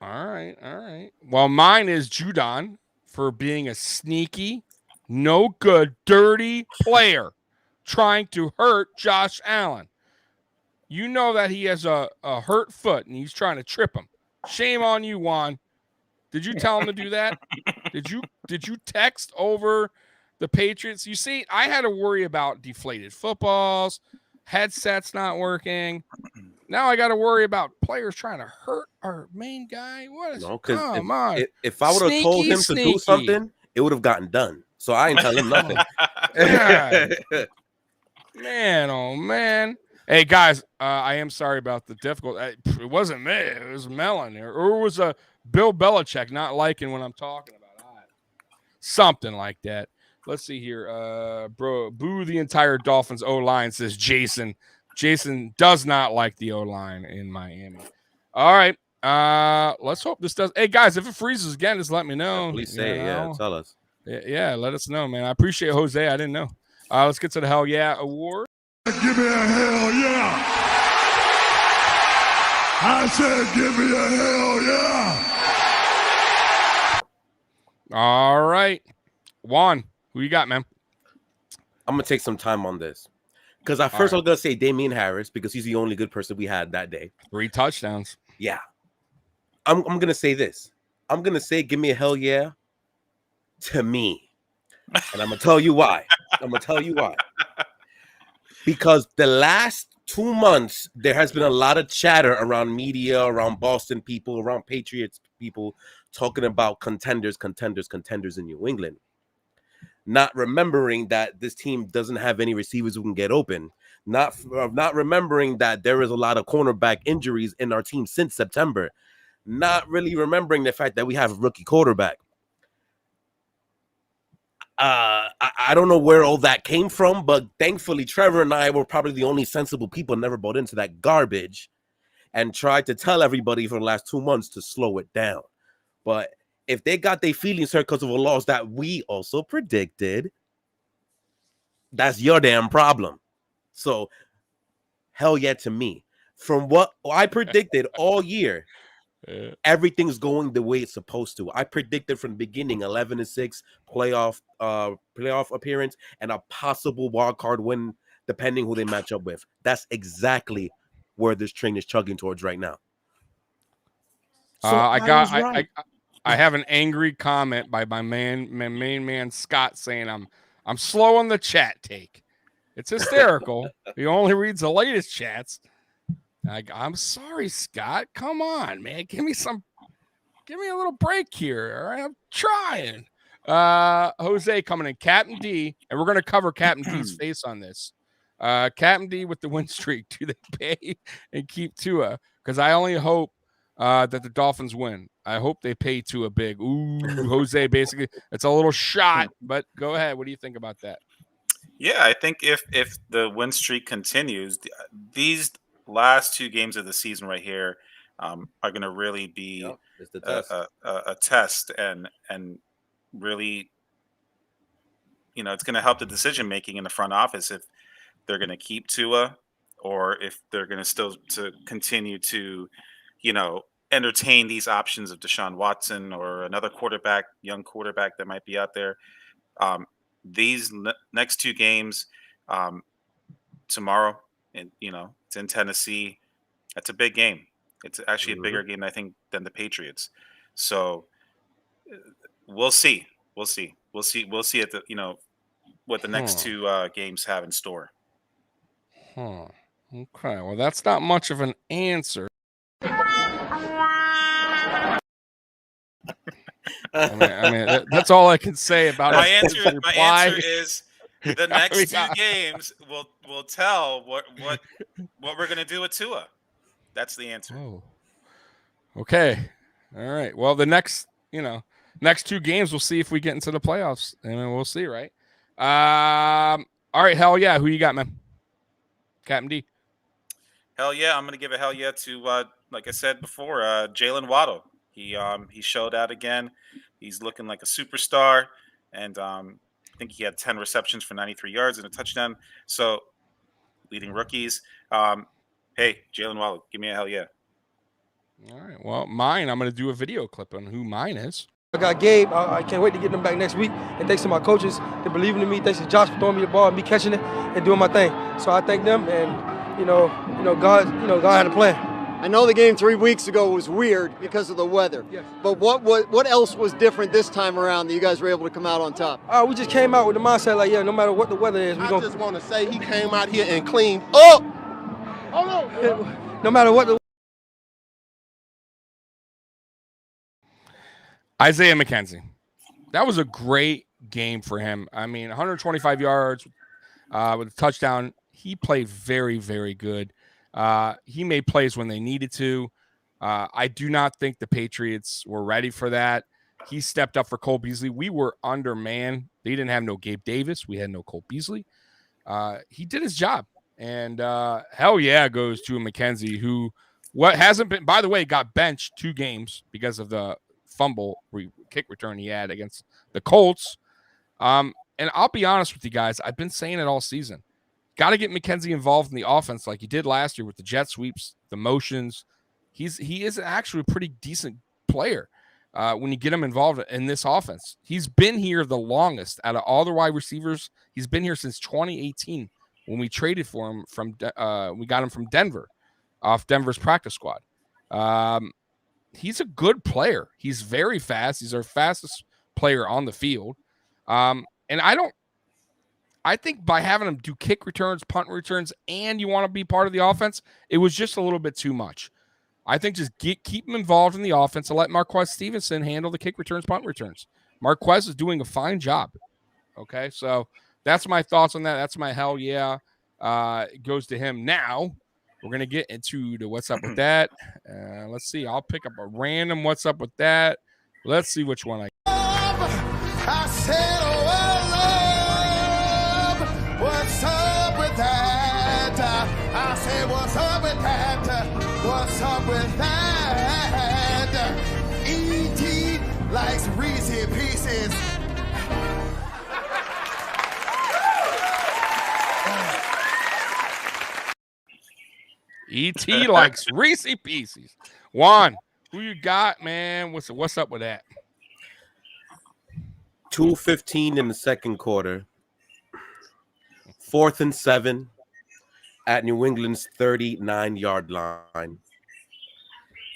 All right. Well, mine is Judon for being a sneaky, no good, dirty player trying to hurt Josh Allen. You know that he has a hurt foot and he's trying to trip him. Shame on you, Juan. Did you tell him to do that? Did you text over the Patriots? You see, I had to worry about deflated footballs, headsets not working. Now I got to worry about players trying to hurt our main guy. What is? No, because Come on. if I would have told him to do something, it would have gotten done. So I ain't tell him nothing. God. Man, oh man. Hey guys, I am sorry about the difficult. It wasn't me. It was Mellon, or it was a Bill Belichick not liking what I'm talking about. Something like that. Let's see here. Bro, boo the entire Dolphins O-line, says Jason. Jason does not like the O-line in Miami. All right. Let's hope this does. Hey guys, if it freezes again, just let me know. Please say it. Yeah, tell us. Yeah, let us know, man. I appreciate Jose. I didn't know. Let's get to the Hell Yeah Award. Give me a hell yeah. I said give me a hell yeah. All right. Juan, who you got, man? I'm going to take some time on this. Because at first I was going to say Damian Harris because he's the only good person we had that day. 3 touchdowns. Yeah. I'm going to say this. I'm going to say give me a hell yeah to me. And I'm going to tell you why. Because the last 2 months, there has been a lot of chatter around media, around Boston people, around Patriots people, talking about contenders in New England. Not remembering that this team doesn't have any receivers who can get open. Not remembering that there is a lot of cornerback injuries in our team since September. Not really remembering the fact that we have a rookie quarterback. I don't know where all that came from, but thankfully Trevor and I were probably the only sensible people never bought into that garbage and tried to tell everybody for the last 2 months to slow it down. But if they got their feelings hurt because of a loss that we also predicted, that's your damn problem. So, hell yeah to me. From what I predicted all year, everything's going the way it's supposed to. I predicted from the beginning 11-6 playoff appearance and a possible wild card win depending who they match up with. That's exactly where this train is chugging towards right now. So I have an angry comment by my main man Scott saying I'm slow on the chat take. It's hysterical. He only reads the latest chats. I'm sorry, Scott. Come on, man. Give me a little break here. All right, I'm trying. Jose coming in, Captain D, and we're gonna cover Captain D's face on this. Captain D with the win streak. Do they pay and keep Tua? Because I only hope that the Dolphins win. I hope they pay Tua big. Ooh, Jose, basically, it's a little shot, but go ahead. What do you think about that? Yeah, I think if the win streak continues, these last 2 games of the season right here are going to really be It's the test. a test and really, it's going to help the decision making in the front office if they're going to keep Tua or if they're going to still to continue to, entertain these options of Deshaun Watson or another young quarterback that might be out there. These next two games tomorrow, and it's in Tennessee. That's a big game. It's actually a bigger game, I think, than the Patriots. So we'll see. We'll see at the what the next two games have in store. Huh. Okay. Well, that's not much of an answer. I mean, that's all I can say about my it. answer is the next two games will tell what we're gonna do with Tua. That's the answer. Oh. Okay. All right. Well, the next two games, we'll see if we get into the playoffs, and we'll see, right? All right. Hell yeah. Who you got, man? Captain D. Hell yeah. I'm gonna give a hell yeah to like I said before, Jalen Waddle. He showed out again. He's looking like a superstar, and I think he had 10 receptions for 93 yards and a touchdown. So leading rookies. Hey, Jalen Waddle, give me a hell yeah. All right. Well, mine, I'm going to do a video clip on who mine is. I got Gabe. I can't wait to get them back next week. And thanks to my coaches, they're believing in me. Thanks to Josh for throwing me the ball and me catching it and doing my thing. So I thank them, and God had a plan. I know the game 3 weeks ago was weird because of the weather. Yes. But what else was different this time around that you guys were able to come out on top? We just came out with the mindset like, no matter what the weather is, I just want to say he came out here and cleaned up. Oh no! No matter what the Isaiah Mckenzie. That was a great game for him. I mean, 125 yards with a touchdown. He played very, very good. He made plays when they needed to. I do not think the Patriots were ready for that. He stepped up for Cole Beasley. We were undermanned. They didn't have no Gabe Davis. We had no Cole Beasley. He did his job. And hell yeah goes to Mckenzie, who hasn't been, by the way, got benched 2 games because of the fumble kick return he had against the Colts. And I'll be honest with you guys. I've been saying it all season. Got to get Mckenzie involved in the offense like he did last year with the jet sweeps, the motions. He is actually a pretty decent player when you get him involved in this offense. He's been here the longest out of all the wide receivers. He's been here since 2018 when we traded for him we got him from Denver, off Denver's practice squad. He's a good player. He's very fast. He's our fastest player on the field. And I think by having him do kick returns, punt returns, and you want to be part of the offense, it was just a little bit too much. I think just keep him involved in the offense and let Marquez Stevenson handle the kick returns, punt returns. Marquez is doing a fine job. Okay, so that's my thoughts on that. That's my hell yeah. It goes to him. Now we're going to get into the what's up with that. Let's see. I'll pick up a random what's up with that. Let's see which one I said, what's up with that? I said, what's up with that? What's up with that? E.T. likes Reese's Pieces. E.T. likes Reese's Pieces. Juan, who you got, man? What's up with that? 2:15 in the second quarter. 4th and 7 at New England's 39-yard line.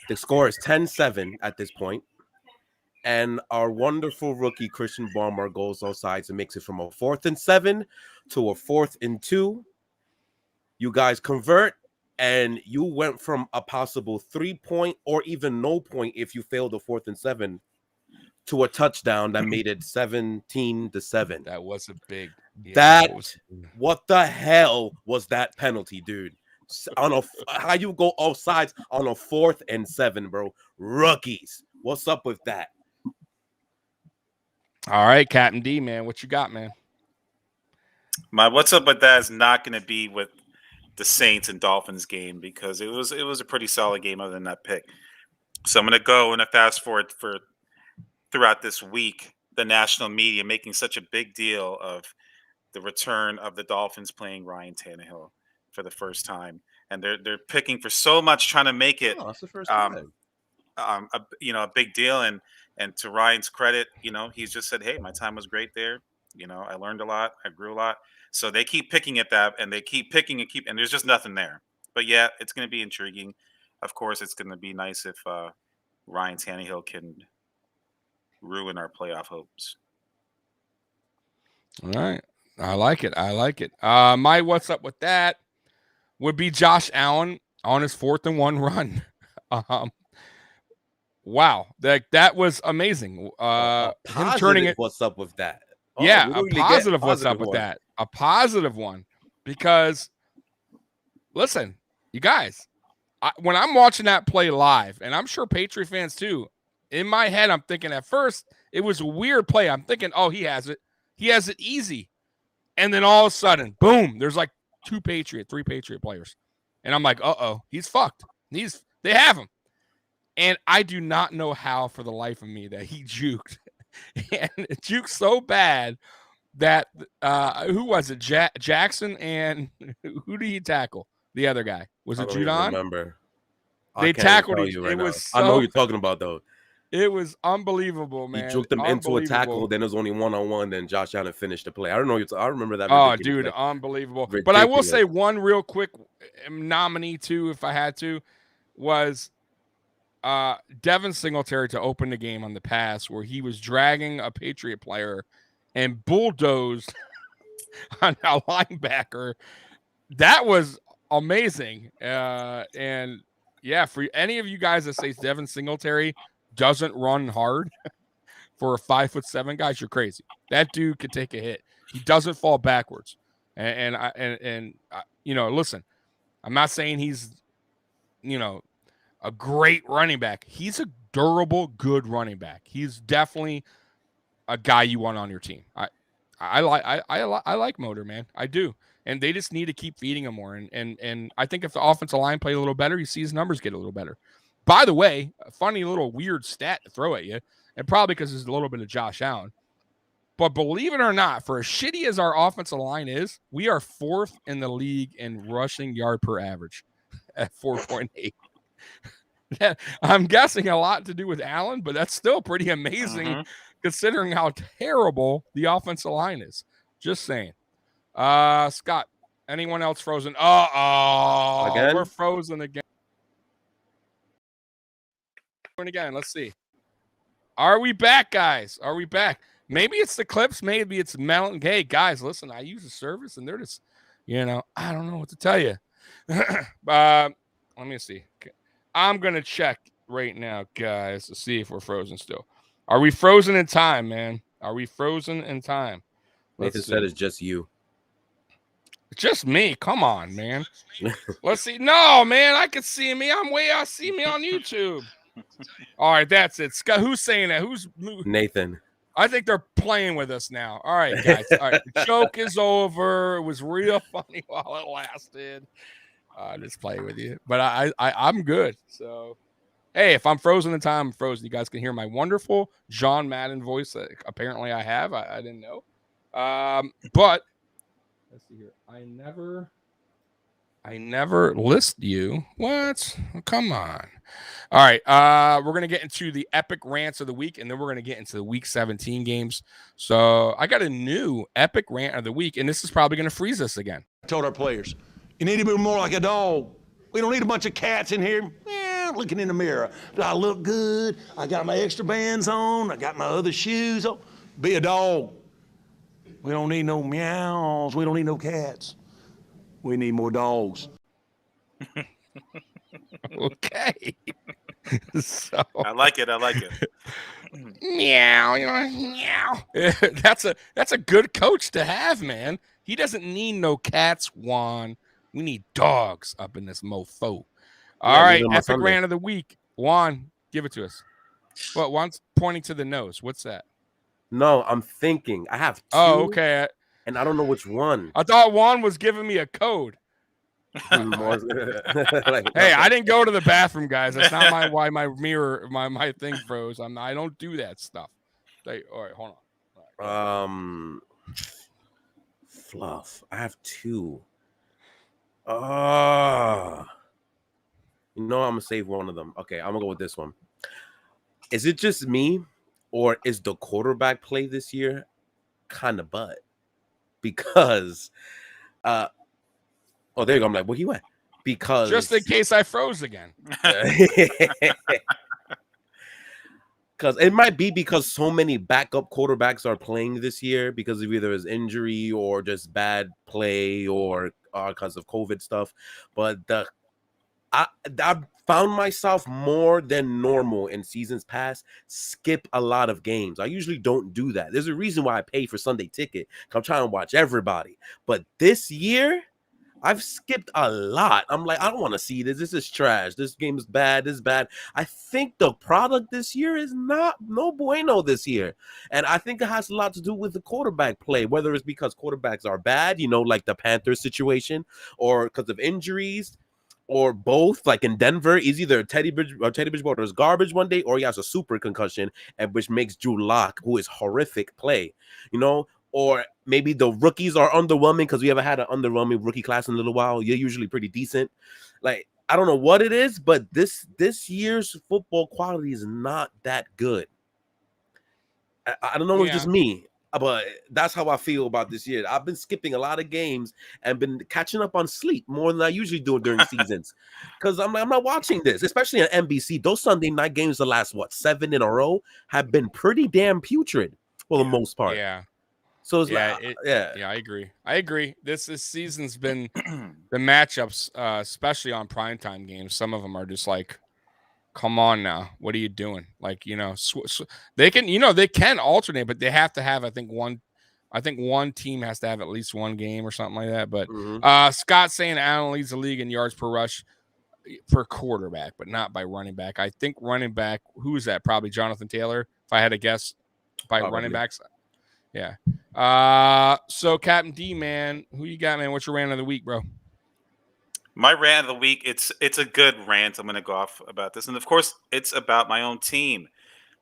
The score is 10-7 at this point. And our wonderful rookie Christian Barmore goes on sides and makes it from a 4th and 7 to a 4th and 2. You guys convert, and you went from a possible 3-point or even no point if you failed the 4th and 7 to a touchdown that made it 17-7. That was a big. Yeah, what the hell was that penalty, dude? How you go offsides on a 4th and 7, bro? Rookies. What's up with that? All right, Captain D, man, what you got, man? My what's up with that is not going to be with the Saints and Dolphins game because it was a pretty solid game other than that pick. So I'm going to go and fast forward for throughout this week, the national media making such a big deal of the return of the Dolphins playing Ryan Tannehill for the first time, and they're picking for so much, trying to make it that's the first time. a big deal. And to Ryan's credit, he's just said, "Hey, my time was great there. I learned a lot, I grew a lot." So they keep picking at that, and they keep picking and there's just nothing there. But yeah, it's going to be intriguing. Of course, it's going to be nice if Ryan Tannehill can ruin our playoff hopes. All right. I like it. My what's up with that would be Josh Allen on his 4th and 1 run. Wow. That was amazing. Him turning it. What's up with that? Yeah, a positive what's up with that. A positive one. Because, listen, you guys, when I'm watching that play live, and I'm sure Patriot fans too, in my head, I'm thinking at first it was a weird play. I'm thinking, oh, he has it. He has it easy. And then all of a sudden, boom, there's like 3 Patriot players. And I'm like, uh-oh, he's fucked. They have him. And I do not know how for the life of me that he juked. And it juked so bad that, who was it? Jackson, and who did he tackle? The other guy. Was it Judon? I remember. They tackled him. Right, I know what you're talking about, though. It was unbelievable, man. He juked him into a tackle, then it was only 1-on-1, then Josh Allen finished the play. I don't know. I remember that. Oh, dude, unbelievable. Ridiculous. But I will say one real quick nominee, too, if I had to, was Devin Singletary to open the game on the pass where he was dragging a Patriot player and bulldozed on a linebacker. That was amazing. And, yeah, for any of you guys that say Devin Singletary doesn't run hard for a 5'7" guy, you're crazy. That dude could take a hit. He doesn't fall backwards. And listen, I'm not saying he's, a great running back. He's a durable, good running back. He's definitely a guy you want on your team. I like Motor, man. I do. And they just need to keep feeding him more. And I think if the offensive line played a little better, you see his numbers get a little better. By the way, a funny little weird stat to throw at you, and probably because there's a little bit of Josh Allen. But believe it or not, for as shitty as our offensive line is, we are 4th in the league in rushing yard per average at 4.8. I'm guessing a lot to do with Allen, but that's still pretty amazing considering how terrible the offensive line is. Just saying. Scott, anyone else frozen? Again? We're frozen again. Again, let's see. Are we back, guys? Are we back? Maybe it's the clips. Maybe it's Melon. Hey, guys, listen, I use a service and they're just, I don't know what to tell you. Let me see. I'm going to check right now, guys, to see if we're frozen still. Are we frozen in time, man? Are we frozen in time? Nathan said it's just you. It's just me. Come on, man. Let's see. No, man, I can see me. I see me on YouTube. All right, that's it. Scott, who's saying that? Who's Nathan? I think they're playing with us now. All right, guys. All right, the joke is over. It was real funny while it lasted. Just play with you, but I'm good. So, hey, if I'm frozen in time, I'm frozen. You guys can hear my wonderful John Madden voice that apparently I have. I didn't know. But let's see here. I never list you. What? Come on. All right. We're going to get into the epic rants of the week, and then we're going to get into the week 17 games. So I got a new epic rant of the week, and this is probably going to freeze us again. I told our players, you need to be more like a dog. We don't need a bunch of cats in here. Looking in the mirror. Do I look good? I got my extra bands on. I got my other shoes on. Be a dog. We don't need no meows. We don't need no cats. We need more dogs. Okay. So I like it. Meow, meow. That's a good coach to have, man. He doesn't need no cats, Juan. We need dogs up in this mofo. All right, epic rant of the week. Juan, give it to us. Well, Juan's pointing to the nose. What's that? No, I'm thinking. I have two. Oh, okay. And I don't know which one. I thought Juan was giving me a code. Like, Hey, I didn't go to the bathroom, guys. That's not why my mirror, my thing froze. I don't do that stuff. All right, hold on. Fluff. I have two. You know, I'm gonna save one of them. Okay, I'm gonna go with this one. Is it just me, or is the quarterback play this year kind of butt? Because, there you go. I'm like, where he went? Because just in case I froze again. Because it might be because so many backup quarterbacks are playing this year because of either his injury or just bad play or because of COVID stuff. But I found myself more than normal in seasons past skip a lot of games. I usually don't do that. There's a reason why I pay for Sunday Ticket. I'm trying to watch everybody. But this year, I've skipped a lot. I'm like, I don't want to see this. This is trash. This game is bad. This is bad. I think the product this year is no bueno this year. And I think it has a lot to do with the quarterback play, whether it's because quarterbacks are bad, like the Panthers situation, or because of injuries, or both. Like in Denver, is either Teddy Bridgewater is garbage one day, or he has a super concussion, and which makes Drew Lock, who is horrific, play. Or maybe the rookies are underwhelming because we haven't had an underwhelming rookie class in a little while. You're usually pretty decent. Like, I don't know what it is, but this year's football quality is not that good. I don't know if it's just me, but that's how I feel about this year. I've been skipping a lot of games and been catching up on sleep more than I usually do during seasons. Because I'm not watching this, especially on NBC. Those Sunday night games, the last, 7 in a row, have been pretty damn putrid for the most part. Yeah. So it's I agree. This season's been the matchups, especially on primetime games. Some of them are just like, come on now, what are you doing? Like, they can alternate, but they have to have, I think one team has to have at least one game or something like that. But Scott's saying Allen leads the league in yards per rush per quarterback, but not by running back. I think running back, who is that? Probably Jonathan Taylor, if I had to guess, by running backs. Yeah. So Captain D, man, who you got, man? What's your rant of the week, bro? My rant of the week, it's a good rant. I'm going to go off about this. And of course, it's about my own team.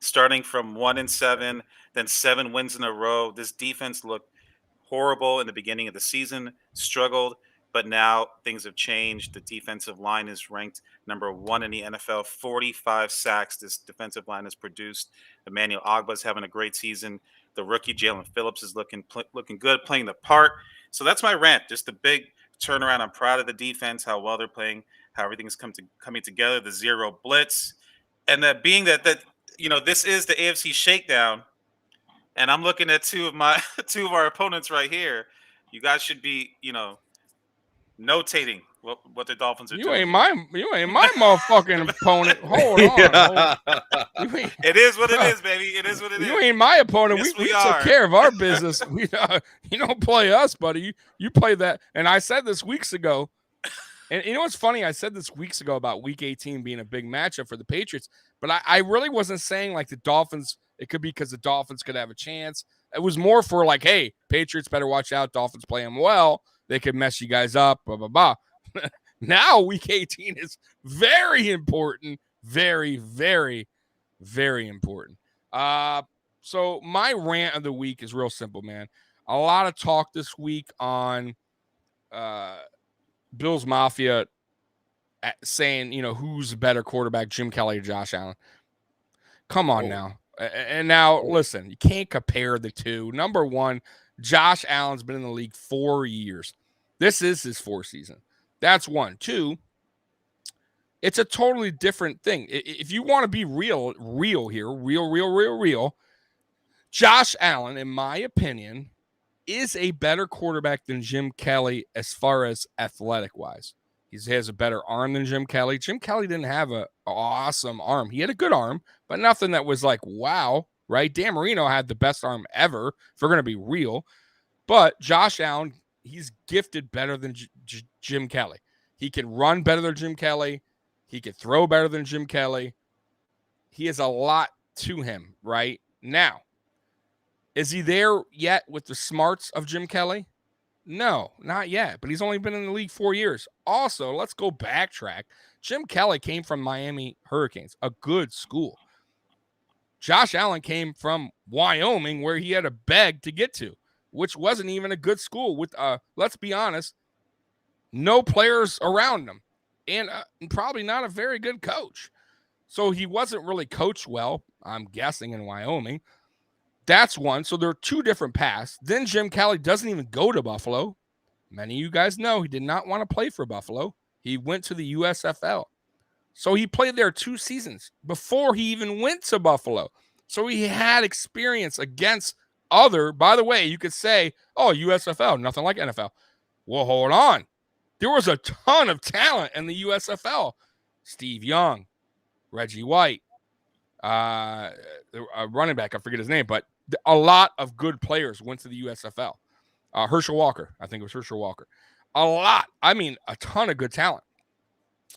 Starting from 1-7, then 7 wins in a row. This defense looked horrible in the beginning of the season, struggled, but now things have changed. The defensive line is ranked number 1 in the NFL, 45 sacks this defensive line has produced. Emmanuel Ogba's having a great season. The rookie Jalen Phillips is looking good, playing the part. So that's my rant. Just a big turnaround. I'm proud of the defense, how well they're playing, how everything's coming together. The zero blitz, and that being that this is the AFC Shakedown, and I'm looking at two of our opponents right here. You guys should be notating what the Dolphins are doing. You ain't my motherfucking opponent. Hold on. It is what it is, baby. It is what it is. You ain't my opponent. Yes, we took care of our business. You don't play us, buddy. You play that. And I said this weeks ago. And you know what's funny? I said this weeks ago about Week 18 being a big matchup for the Patriots. But I really wasn't saying like the Dolphins. It could be because the Dolphins could have a chance. It was more for like, hey, Patriots better watch out. Dolphins play them well. They could mess you guys up. Blah blah blah. Now Week 18 is very important. Very, very, very important. So my rant of the week is real simple, man. A lot of talk this week on Bills Mafia saying, who's a better quarterback, Jim Kelly or Josh Allen. Come on now. And now, listen, you can't compare the two. Number one, Josh Allen's been in the league 4 years. This is his fourth season. That's one. Two, it's a totally different thing. If you want to be real here, Josh Allen, in my opinion, is a better quarterback than Jim Kelly as far as athletic-wise. He has a better arm than Jim Kelly. Jim Kelly didn't have an awesome arm. He had a good arm, but nothing that was like, wow, right? Dan Marino had the best arm ever, if we're going to be real. But Josh Allen, he's gifted better than Jim Kelly. He can run better than Jim Kelly. He can throw better than Jim Kelly. He has a lot to him right now. Is he there yet with the smarts of Jim Kelly? No, not yet. But he's only been in the league 4 years. Also, let's go backtrack. Jim Kelly came from Miami Hurricanes, a good school. Josh Allen came from Wyoming, where he had to beg to get to, which wasn't even a good school with, let's be honest, no players around him and probably not a very good coach. So he wasn't really coached well, I'm guessing, in Wyoming. That's one. So there are two different paths. Then Jim Kelly doesn't even go to Buffalo. Many of you guys know he did not want to play for Buffalo. He went to the USFL. So he played there 2 seasons before he even went to Buffalo. So he had experience against other, by the way, you could say, oh, USFL, nothing like NFL. Well, hold on. There was a ton of talent in the USFL. Steve Young, Reggie White, a running back, I forget his name, but a lot of good players went to the USFL. Herschel Walker, I think it was Herschel Walker. A lot. I mean, a ton of good talent.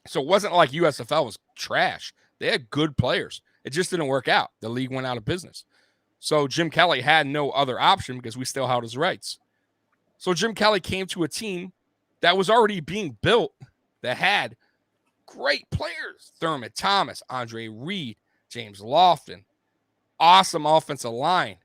So it wasn't like USFL was trash. They had good players. It just didn't work out. The league went out of business. So Jim Kelly had no other option because we still held his rights. So Jim Kelly came to a team that was already being built that had great players. Thurman Thomas, Andre Reed, James Lofton. Awesome offensive line,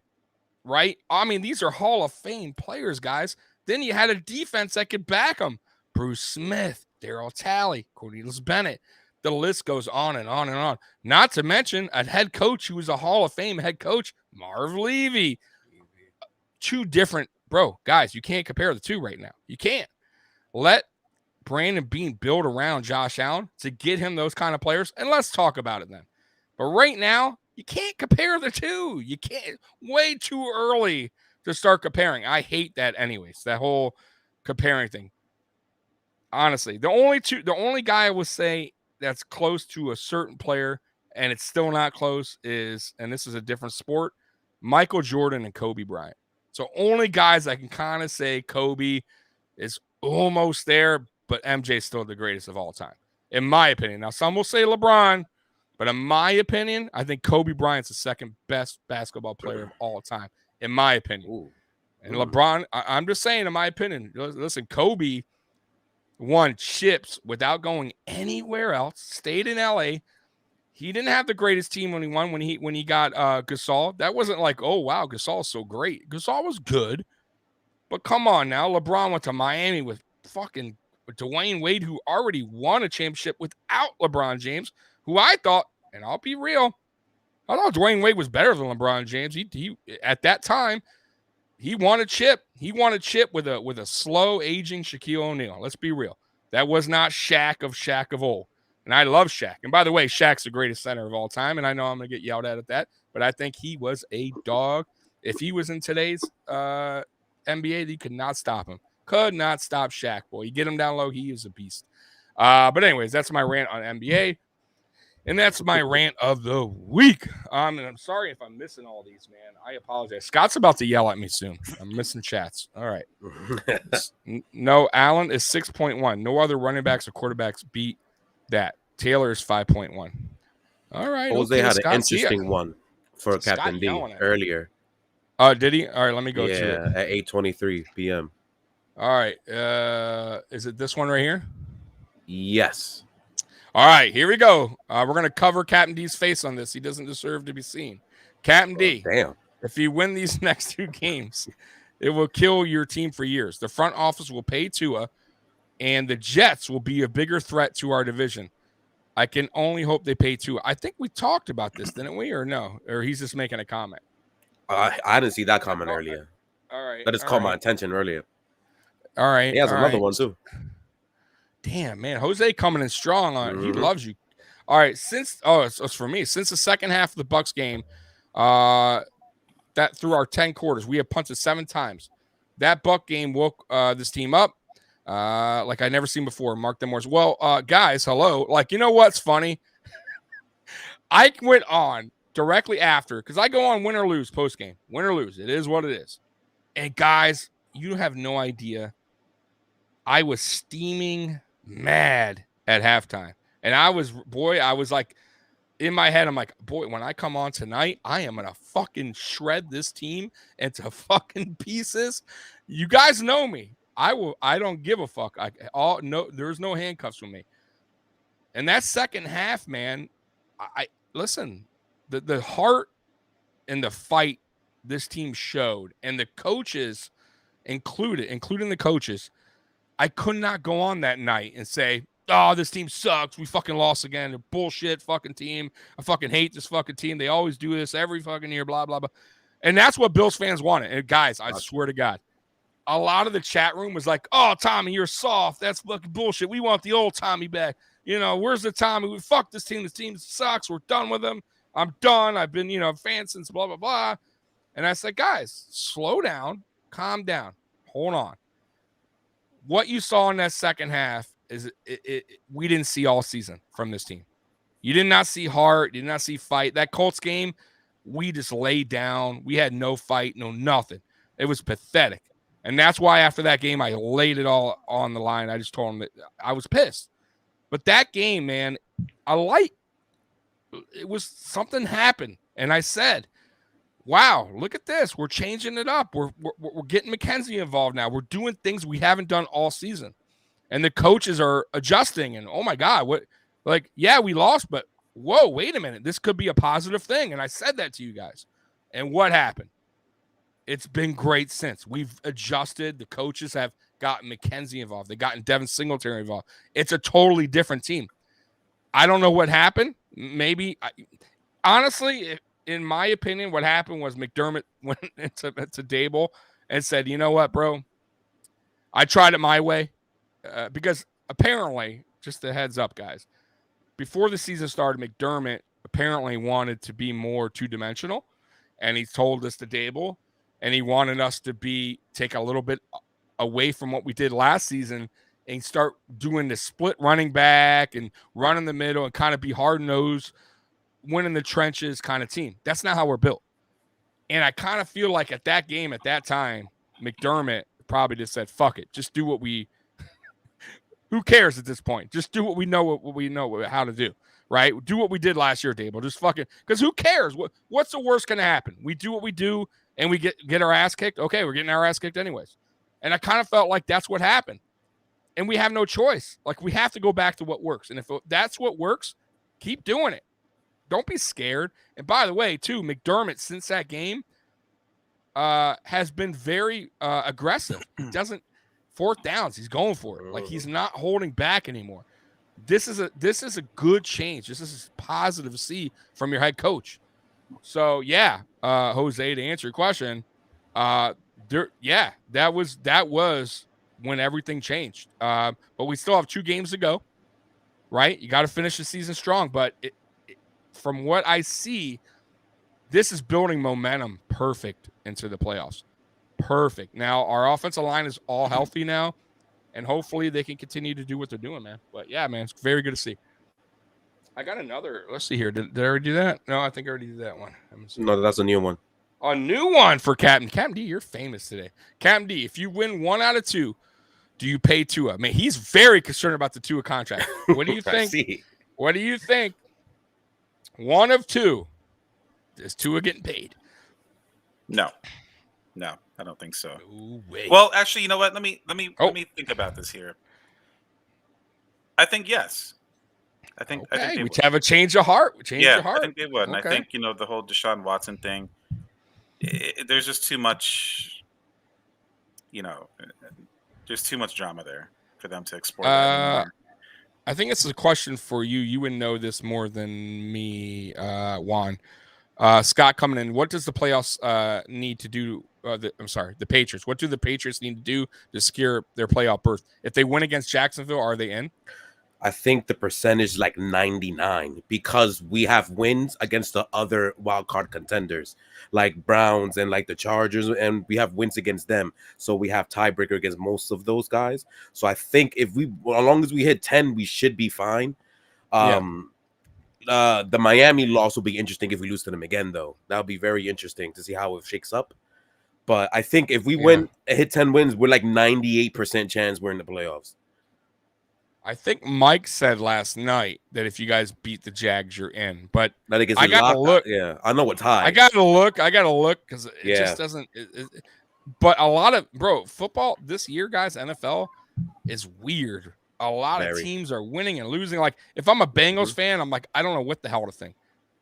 right? I mean, these are Hall of Fame players, guys. Then you had a defense that could back them. Bruce Smith, Darryl Talley, Cornelius Bennett. The list goes on and on and on. Not to mention a head coach who was a Hall of Fame head coach, Marv Levy. Two different, guys, you can't compare the two right now. You can't. Let Brandon Beane build around Josh Allen to get him those kind of players, and let's talk about it then. But right now, you can't compare the two. You can't. Way too early to start comparing. I hate that anyways, that whole comparing thing. Honestly, the only guy I would say that's close to a certain player, and it's still not close, is, and this is a different sport, Michael Jordan and Kobe Bryant. So only guys I can kind of say Kobe is almost there, but MJ is still the greatest of all time, in my opinion. Now, some will say LeBron, but in my opinion, I think Kobe Bryant's the second best basketball player of all time, in my opinion. Ooh. And LeBron, I'm just saying, in my opinion, listen, Kobe won chips without going anywhere else, stayed in LA. He didn't have the greatest team when he won, when he got Gasol. That wasn't like, oh, wow, Gasol's so great. Gasol was good. But come on now. LeBron went to Miami with fucking Dwayne Wade, who already won a championship without LeBron James, who I thought, and I'll be real, I thought Dwayne Wade was better than LeBron James. He at that time, he won a chip. He won a chip with a slow aging Shaquille O'Neal. Let's be real. That was not Shaq of old. And I love Shaq. And by the way, Shaq's the greatest center of all time. And I know I'm going to get yelled at that, but I think he was a dog. If he was in today's NBA, you could not stop him. Could not stop Shaq, boy. You get him down low, he is a beast. But anyways, that's my rant on NBA. And that's my rant of the week. And I'm sorry if I'm missing all these, man. I apologize. Scott's about to yell at me soon. I'm missing chats. All right. No, Allen is 6.1. No other running backs or quarterbacks beat that. Taylor is 5.1. All right. Jose had an interesting one for Captain D earlier. Did he? All right, let me go to it. At 8:23 p.m. All right. Is it this one right here? Yes. All right, here we go. We're going to cover Captain D's face on this. He doesn't deserve to be seen. Captain D, damn. If you win these next 2 games, it will kill your team for years. The front office will pay Tua, and the Jets will be a bigger threat to our division. I can only hope they pay Tua. I think we talked about this, didn't we, or no? Or he's just making a comment? I didn't see that comment earlier. All right. That just caught my attention earlier. All right. He has another one, too. Damn, man. Jose coming in strong on it. He loves you. All right. It's for me. Since the second half of the Bucs game, that through our 10 quarters, we have punted 7 times. That Buck game woke this team up like I never seen before. Mark them words. Well, guys, hello. Like, you know what's funny? I went on directly after, because I go on win or lose post game. Win or lose. It is what it is. And guys, you have no idea. I was steaming mad at halftime. And I was like, in my head, I'm like, boy, when I come on tonight, I am going to fucking shred this team into fucking pieces. You guys know me. I don't give a fuck. There's no handcuffs with me. And that second half, man, I listen, the heart and the fight this team showed, and the coaches including the coaches, I could not go on that night and say, oh, this team sucks. We fucking lost again. A bullshit fucking team. I fucking hate this fucking team. They always do this every fucking year, blah, blah, blah. And that's what Bills fans wanted. And guys, I swear to God, a lot of the chat room was like, oh, Tommy, you're soft. That's fucking bullshit. We want the old Tommy back. You know, where's the Tommy? We fuck this team. This team sucks. We're done with them. I'm done. I've been, a fan since blah, blah, blah. And I said, guys, slow down. Calm down. Hold on. What you saw in that second half is we didn't see all season from this team. You did not see heart. You did not see fight. That Colts game, we just laid down. We had no fight, no nothing. It was pathetic. And that's why after that game, I laid it all on the line. I just told them that I was pissed. But that game, man, it was something happened. And I said, wow, look at this. We're changing it up. We're getting Mckenzie involved now. We're doing things we haven't done all season. And the coaches are adjusting. And, oh, my God, we lost, but, whoa, wait a minute. This could be a positive thing. And I said that to you guys. And what happened? It's been great since. We've adjusted. The coaches have gotten Mckenzie involved. They've gotten Devin Singletary involved. It's a totally different team. I don't know what happened. Maybe, honestly, in my opinion, what happened was McDermott went into Dable and said, you know what, bro? I tried it my way because apparently, just a heads up, guys, before the season started, McDermott apparently wanted to be more two-dimensional, and he told us to Dable, and he wanted us to take a little bit away from what we did last season and start doing the split running back and run in the middle and kind of be hard-nosed, win in the trenches kind of team. That's not how we're built. And I kind of feel like at that game, at that time, McDermott probably just said, fuck it. Just do what who cares at this point? Just do what we know how to do, right? Do what we did last year, Dable. Just fucking, because who cares? What's the worst going to happen? We do what we do and we get our ass kicked. Okay, we're getting our ass kicked anyways. And I kind of felt like that's what happened. And we have no choice. Like, we have to go back to what works. And if that's what works, keep doing it. Don't be scared. And by the way, too, McDermott, since that game, has been very aggressive. He doesn't fourth downs. He's going for it. Like, he's not holding back anymore. This is a good change. This is positive to see from your head coach. So yeah, Jose, to answer your question, that was when everything changed. But we still have 2 games to go, right? You got to finish the season strong. But from what I see, this is building momentum perfect into the playoffs. Perfect. Now, our offensive line is all healthy now, and hopefully they can continue to do what they're doing, man. But, yeah, man, it's very good to see. I got another. Let's see here. Did I already do that? No, I think I already did that one. No, that's a new one. A new one for Captain. Captain D, you're famous today. Captain D, if you win 1 out of 2, do you pay Tua? Man, he's very concerned about the Tua contract. What do you think? What do you think? 1 of 2. Is Tua getting paid? No, I don't think so. No way. Well, actually, you know what? Let me think about this here. I think yes. I think we have a change of heart. I think they would. And I think, the whole Deshaun Watson thing, there's just too much, there's too much drama there for them to explore that. I think it's a question for you. You would know this more than me, Juan. Scott coming in. What does the playoffs need to do? The Patriots. What do the Patriots need to do to secure their playoff berth? If they win against Jacksonville, are they in? I think the percentage is like 99 because we have wins against the other wild card contenders like Browns and like the Chargers, and we have wins against them. So we have tiebreaker against most of those guys. So I think as long as we hit 10, we should be fine. The Miami loss will be interesting if we lose to them again, though. That'll be very interesting to see how it shakes up. But I think if we hit 10 wins, we're like 98% chance we're in the playoffs. I think Mike said last night that if you guys beat the Jags, you're in. But I think it's I got to look. Yeah, I know what's high. I got to look because it just doesn't. But a lot of football this year, guys, NFL is weird. A lot of teams are winning and losing. Like if I'm a Bengals fan, I'm like, I don't know what the hell to think.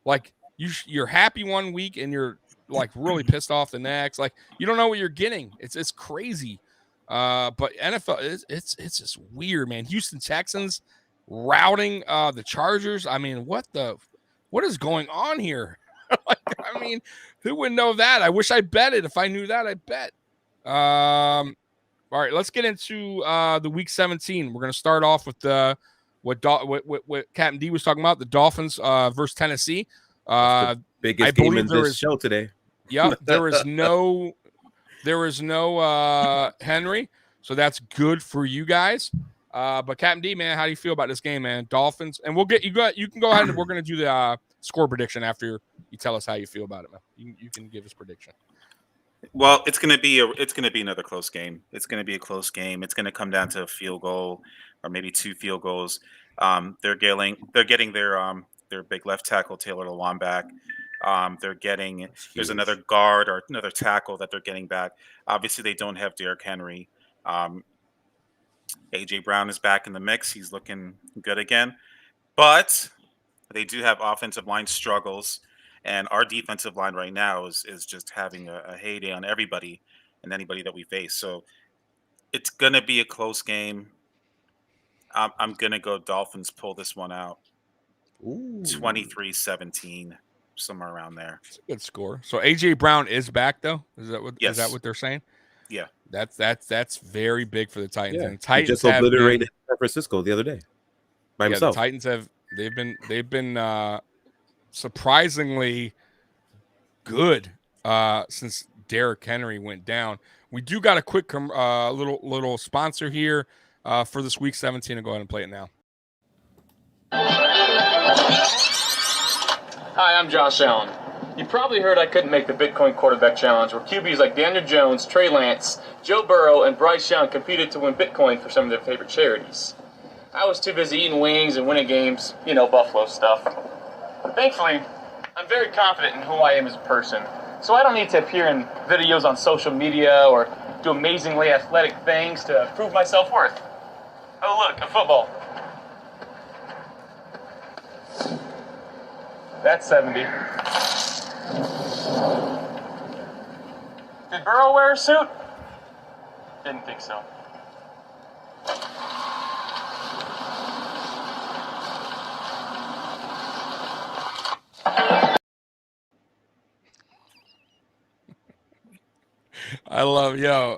Like you're happy one week and you're like really pissed off the next. Like you don't know what you're getting. It's crazy. But NFL it's just weird, man. Houston Texans routing the Chargers. I mean, what is going on here? Like, I mean, who would know that? I wish I bet it. If I knew that, I'd bet. All right, let's get into the Week 17. We're going to start off with what Captain D was talking about, the Dolphins versus Tennessee. Biggest game in this show today. Yep, there is no Henry, so that's good for you guys. But Captain D, man, how do you feel about this game, man? Dolphins, and you can go ahead and we're going to do the score prediction after you tell us how you feel about it, man. You can give us prediction. Well, it's going to be another close game. It's going to be a close game. It's going to come down to a field goal or maybe 2 field goals. They're getting their big left tackle Taylor Lewan back. There's another guard or another tackle that they're getting back. Obviously, they don't have Derrick Henry. AJ Brown is back in the mix. He's looking good again, but they do have offensive line struggles. And our defensive line right now is just having a heyday on everybody and anybody that we face. So it's going to be a close game. I'm going to go Dolphins pull this one out. 23-17, somewhere around there. It's a good score. So A.J. Brown is back, though? Is that what they're saying? Yeah. That's very big for the Titans. Yeah. And Titans just obliterated San Francisco the other day by himself. The Titans they've been surprisingly good since Derrick Henry went down. We do got a quick little sponsor here for this Week 17, and go ahead and play it now. Hi, I'm Josh Allen. You probably heard I couldn't make the Bitcoin Quarterback Challenge, where QBs like Daniel Jones, Trey Lance, Joe Burrow, and Bryce Young competed to win Bitcoin for some of their favorite charities. I was too busy eating wings and winning games, Buffalo stuff. But thankfully, I'm very confident in who I am as a person, so I don't need to appear in videos on social media or do amazingly athletic things to prove my self-worth. Oh look, a football. That's 70. Did Burrow wear a suit? Didn't think so.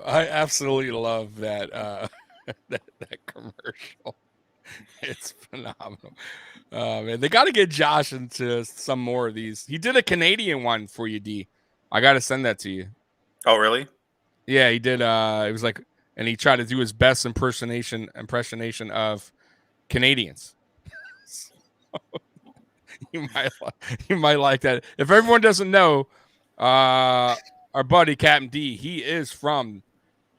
I absolutely love that that commercial. It's phenomenal. Man, they got to get Josh into some more of these. He did a Canadian one for you, D. I got to send that to you. Oh, really? Yeah, he did. It was like, and he tried to do his best impersonation of Canadians. You might like that. If everyone doesn't know, our buddy Captain D, he is from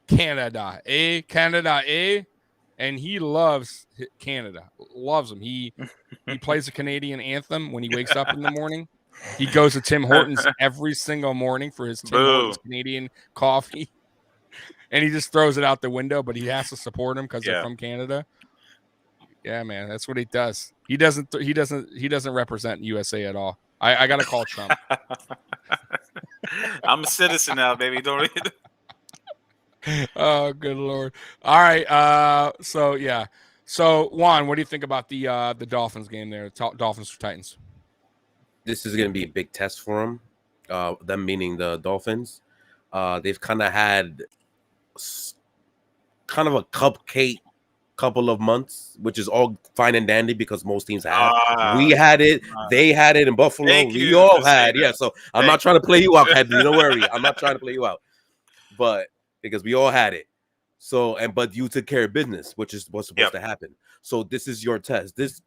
Canada, and he loves Canada. Loves them. He plays a Canadian anthem when he wakes up in the morning. He goes to Tim Hortons every single morning for his Tim Hortons Canadian coffee, and he just throws it out the window. But he has to support him because they're from Canada. Yeah, man, that's what he does. He doesn't represent USA at all. I gotta call Trump. I'm a citizen now, baby. Don't read. Oh, good Lord. All right. So Juan, what do you think about the Dolphins game there? Dolphins for Titans. This is going to be a big test for them. Them meaning the Dolphins. They've kind of had kind of a cupcake couple of months, which is all fine and dandy because most teams have. We had it. They had it in Buffalo. We all had. Yeah. So I'm not trying to play you out, Captain. Don't worry. I'm not trying to play you out. But because we all had it. So, but you took care of business, which is what's supposed to happen. So this is your test. This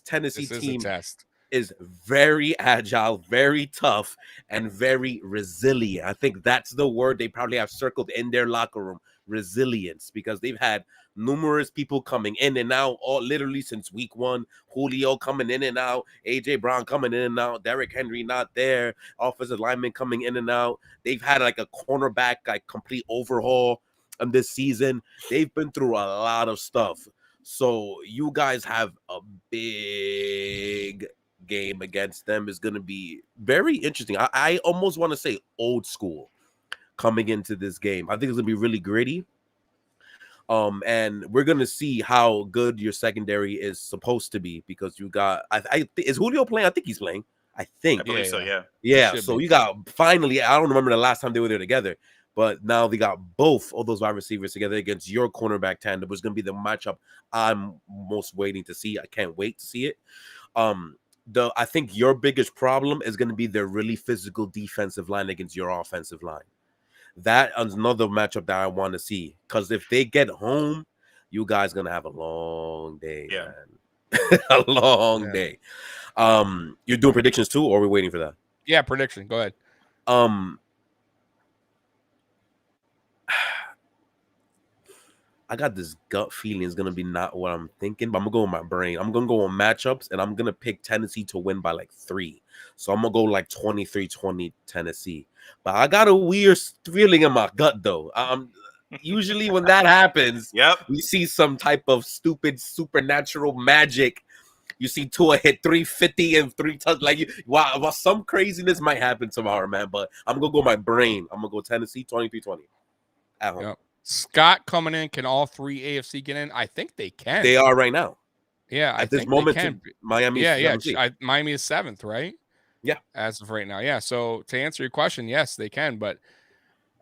Tennessee team is very agile, very tough, and very resilient. I think that's the word they probably have circled in their locker room, resilience, because they've had numerous people coming in and out, all literally since week 1. Julio coming in and out, AJ Brown coming in and out, Derrick Henry not there, offensive linemen coming in and out. They've had like a cornerback like complete overhaul this season. They've been through a lot of stuff. So you guys have a big game against them. Is going to be very interesting. I almost want to say old school coming into this game. I think it's going to be really gritty. And we're going to see how good your secondary is supposed to be, because you got, is Julio playing? I think he's playing. I believe so, yeah. Yeah, so you got, finally, I don't remember the last time they were there together, but now they got both of those wide receivers together against your cornerback tandem, which is going to be the matchup I'm most waiting to see. I can't wait to see it. I think your biggest problem is going to be their really physical defensive line against your offensive line. That is another matchup that I want to see, because if they get home, you guys going to have a long day, man. A long day. You're doing predictions too, or are we waiting for that? Yeah, prediction. Go ahead. I got this gut feeling it's going to be not what I'm thinking, but I'm going to go with my brain. I'm going to go on matchups, and I'm going to pick Tennessee to win by like 3. So I'm going to go like 23-20 Tennessee. But I got a weird feeling in my gut, though. Usually when that happens, we see some type of stupid supernatural magic. You see Tua hit 350 and 3 touchdowns. Like, wow, some craziness might happen tomorrow, man. But I'm going to go my brain. I'm going to go Tennessee 23-20 at home. Yep. Scott coming in. Can all 3 AFC get in? I think they can. They are right now. Yeah, at this moment, Miami. Miami is 7th, right? Yeah, as of right now. Yeah. So to answer your question, yes, they can. But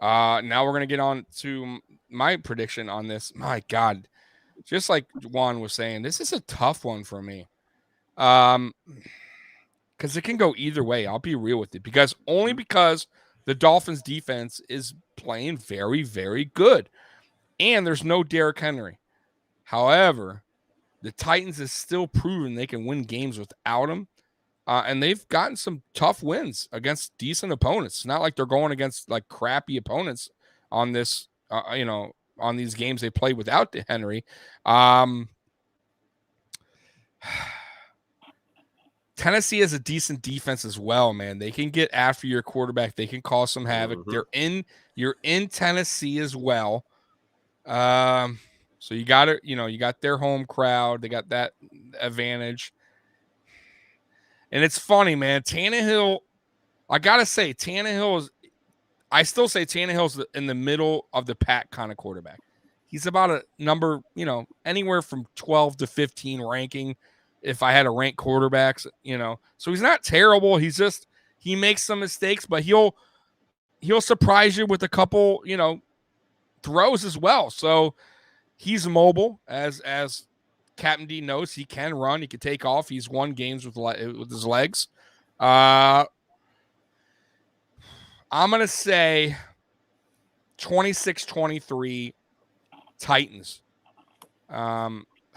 now we're gonna get on to my prediction on this. My God, just like Juan was saying, this is a tough one for me. Because it can go either way. I'll be real with it. Because the Dolphins defense is playing very, very good. And there's no Derrick Henry. However, the Titans is still proven they can win games without him. And they've gotten some tough wins against decent opponents. It's not like they're going against like crappy opponents on this, on these games they play without Henry. Tennessee has a decent defense as well, man. They can get after your quarterback. They can cause some havoc. Mm-hmm. You're in Tennessee as well. So you got it. You got their home crowd. They got that advantage. And it's funny, man. Tannehill, I got to say, I still say Tannehill's in the middle of the pack kind of quarterback. He's about a number, anywhere from 12 to 15 ranking if I had to rank quarterbacks, So he's not terrible. He makes some mistakes, but he'll surprise you with a couple, throws as well. So he's mobile, as Captain D knows. He can run. He can take off. He's won games with his legs. I'm going to say 26-23 Titans. However,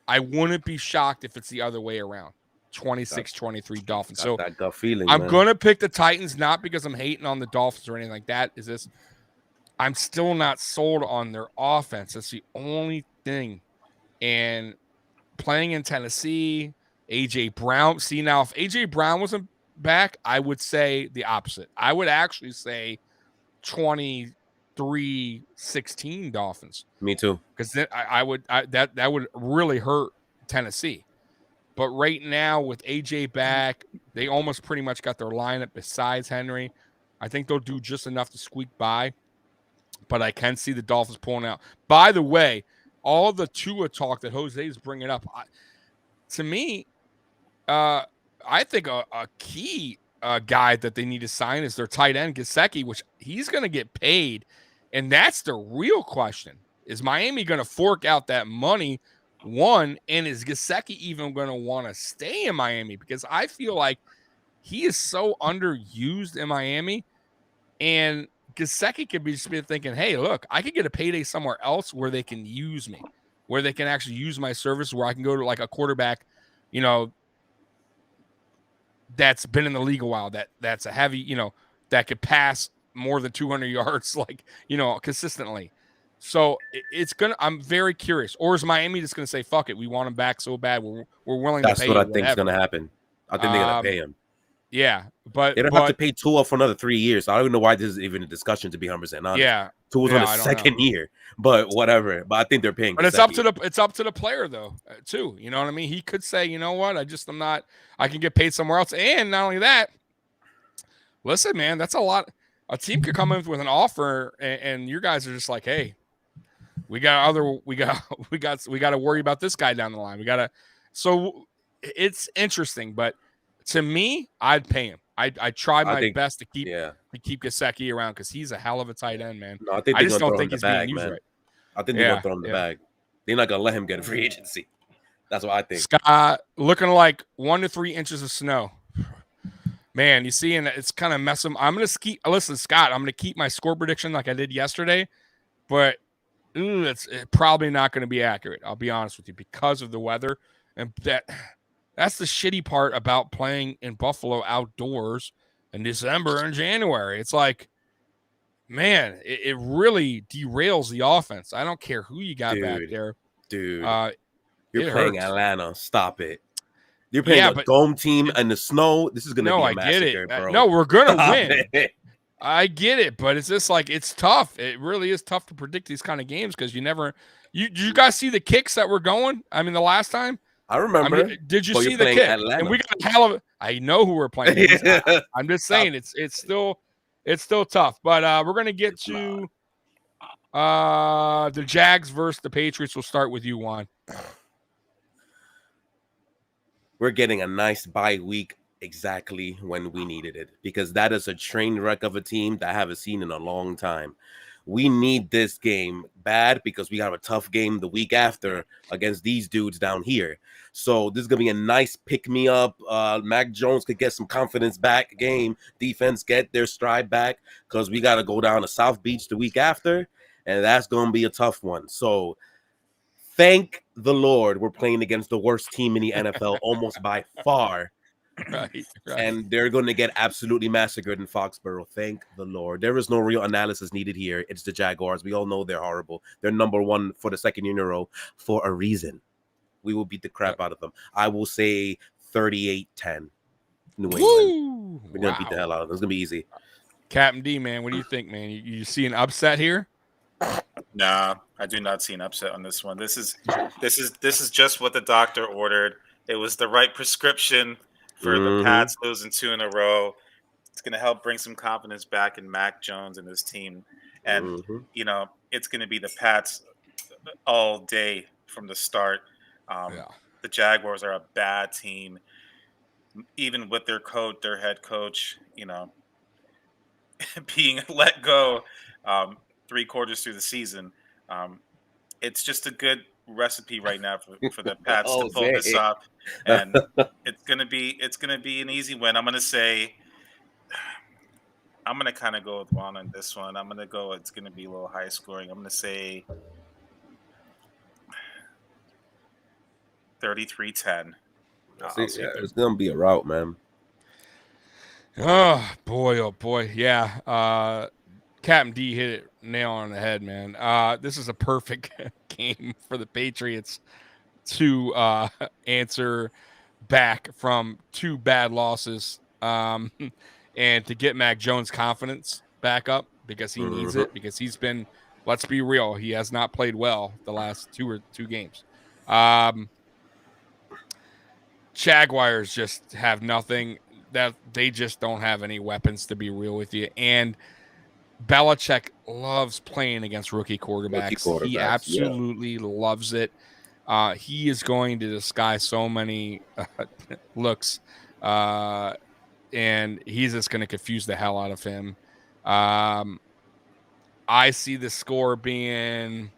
I wouldn't be shocked if it's the other way around. 26-23 Dolphins. So that gut feeling, I'm going to pick the Titans, not because I'm hating on the Dolphins or anything like that. I'm still not sold on their offense. That's the only thing. And playing in Tennessee, AJ Brown. See, now if AJ Brown wasn't back, I would say the opposite. I would actually say 23-16 Dolphins. Me too. Because then that would really hurt Tennessee. But right now with AJ back, they almost pretty much got their lineup besides Henry. I think they'll do just enough to squeak by. But I can see the Dolphins pulling out. By the way, all the Tua talk that Jose's bringing up, to me, I think a key guy that they need to sign is their tight end, Gesicki, which he's going to get paid. And that's the real question. Is Miami going to fork out that money? One, and is Gesicki even going to want to stay in Miami? Because I feel like he is so underused in Miami. And Gesicki could be just thinking, hey, look, I could get a payday somewhere else where they can use me, where they can actually use my service, where I can go to like a quarterback, that's been in the league a while, that's a heavy, that could pass more than 200 yards, consistently. So it's gonna. I'm very curious. Or is Miami just gonna say, "Fuck it, we want him back so bad, we're willing to pay"? That's what I think is whatever. gonna happen. I think they're gonna pay him. Yeah, but they don't have to pay Tua for another 3 years. So I don't even know why this is even a discussion. To be 100% honest, yeah, Tua's on his second year, but whatever. But I think they're paying. But it's up to the player though, too. You know what I mean? He could say, you know what, I'm not. I can get paid somewhere else, and not only that. Listen, man, that's a lot. A team could come in with an offer, and you guys are just like, hey, we got to worry about this guy down the line. So it's interesting, but to me, I'd pay him. I try my best to keep Gesicki around because he's a hell of a tight end, man. No, I just don't think he's being used right. I think they're gonna throw him the bag. They're not gonna let him get a free agency. That's what I think. Scott looking like 1 to 3 inches of snow. Man, you see, and it's kind of messing. Listen, Scott, I'm gonna keep my score prediction like I did yesterday, but it's probably not going to be accurate. I'll be honest with you because of the weather, and that's the shitty part about playing in Buffalo outdoors in December and January. It's like, man, it really derails the offense. I don't care who you got back there, dude. You're playing Atlanta. Stop it. You're playing a dome team in the snow. This is going to be a massacre, bro. No, we're going to win. I get it, but it's just like it's tough. It really is tough to predict these kind of games because you never. You guys see the kicks that were going? I mean, the last time I remember. I mean, did you see the kick? Atlanta. And we got a hell of. I know who we're playing. I'm just saying it's still tough. But we're gonna get to the Jags versus the Patriots. We'll start with you, Juan. We're getting a nice bye week exactly when we needed it because that is a train wreck of a team that I haven't seen in a long time. We need this game bad because we have a tough game the week after against these dudes down here. So this is going to be a nice pick-me-up. Mac Jones could get some confidence back game. Defense get their stride back because we got to go down to South Beach the week after, and that's going to be a tough one. So thank the Lord we're playing against the worst team in the NFL almost by far. Right. And they're going to get absolutely massacred in Foxborough. Thank the Lord. There is no real analysis needed here. It's the Jaguars. We all know they're horrible. They're number one for the second year in a row for a reason. We will beat the crap out of them. I will say 38-10. New England. Woo! We're going to beat the hell out of them. It's going to be easy. Captain D, man, what do you think, man? You see an upset here? Nah, I do not see an upset on this one. This is just what the doctor ordered. It was the right prescription for the Pats losing 2 in a row. It's going to help bring some confidence back in Mac Jones and his team. And, you know, it's going to be the Pats all day from the start. The Jaguars are a bad team. Even with their head coach, you know, being let go 3 quarters through the season. It's just a good recipe right now for the Pats to pull this off, and it's gonna be an easy win. I'm gonna kind of go with Juan on this one. It's gonna be a little high scoring. I'm gonna say 33-10. It's gonna be a rout, man. Oh boy, yeah. Captain D hit it nail on the head, man. This is a perfect game for the Patriots to answer back from 2 bad losses and to get Mac Jones' confidence back up because he needs it because he's been, let's be real, he has not played well the last two games. Jaguars just have nothing. That they just don't have any weapons, to be real with you. And Belichick loves playing against rookie quarterbacks. He absolutely loves it. He is going to disguise so many looks, and he's just going to confuse the hell out of him. I see the score being.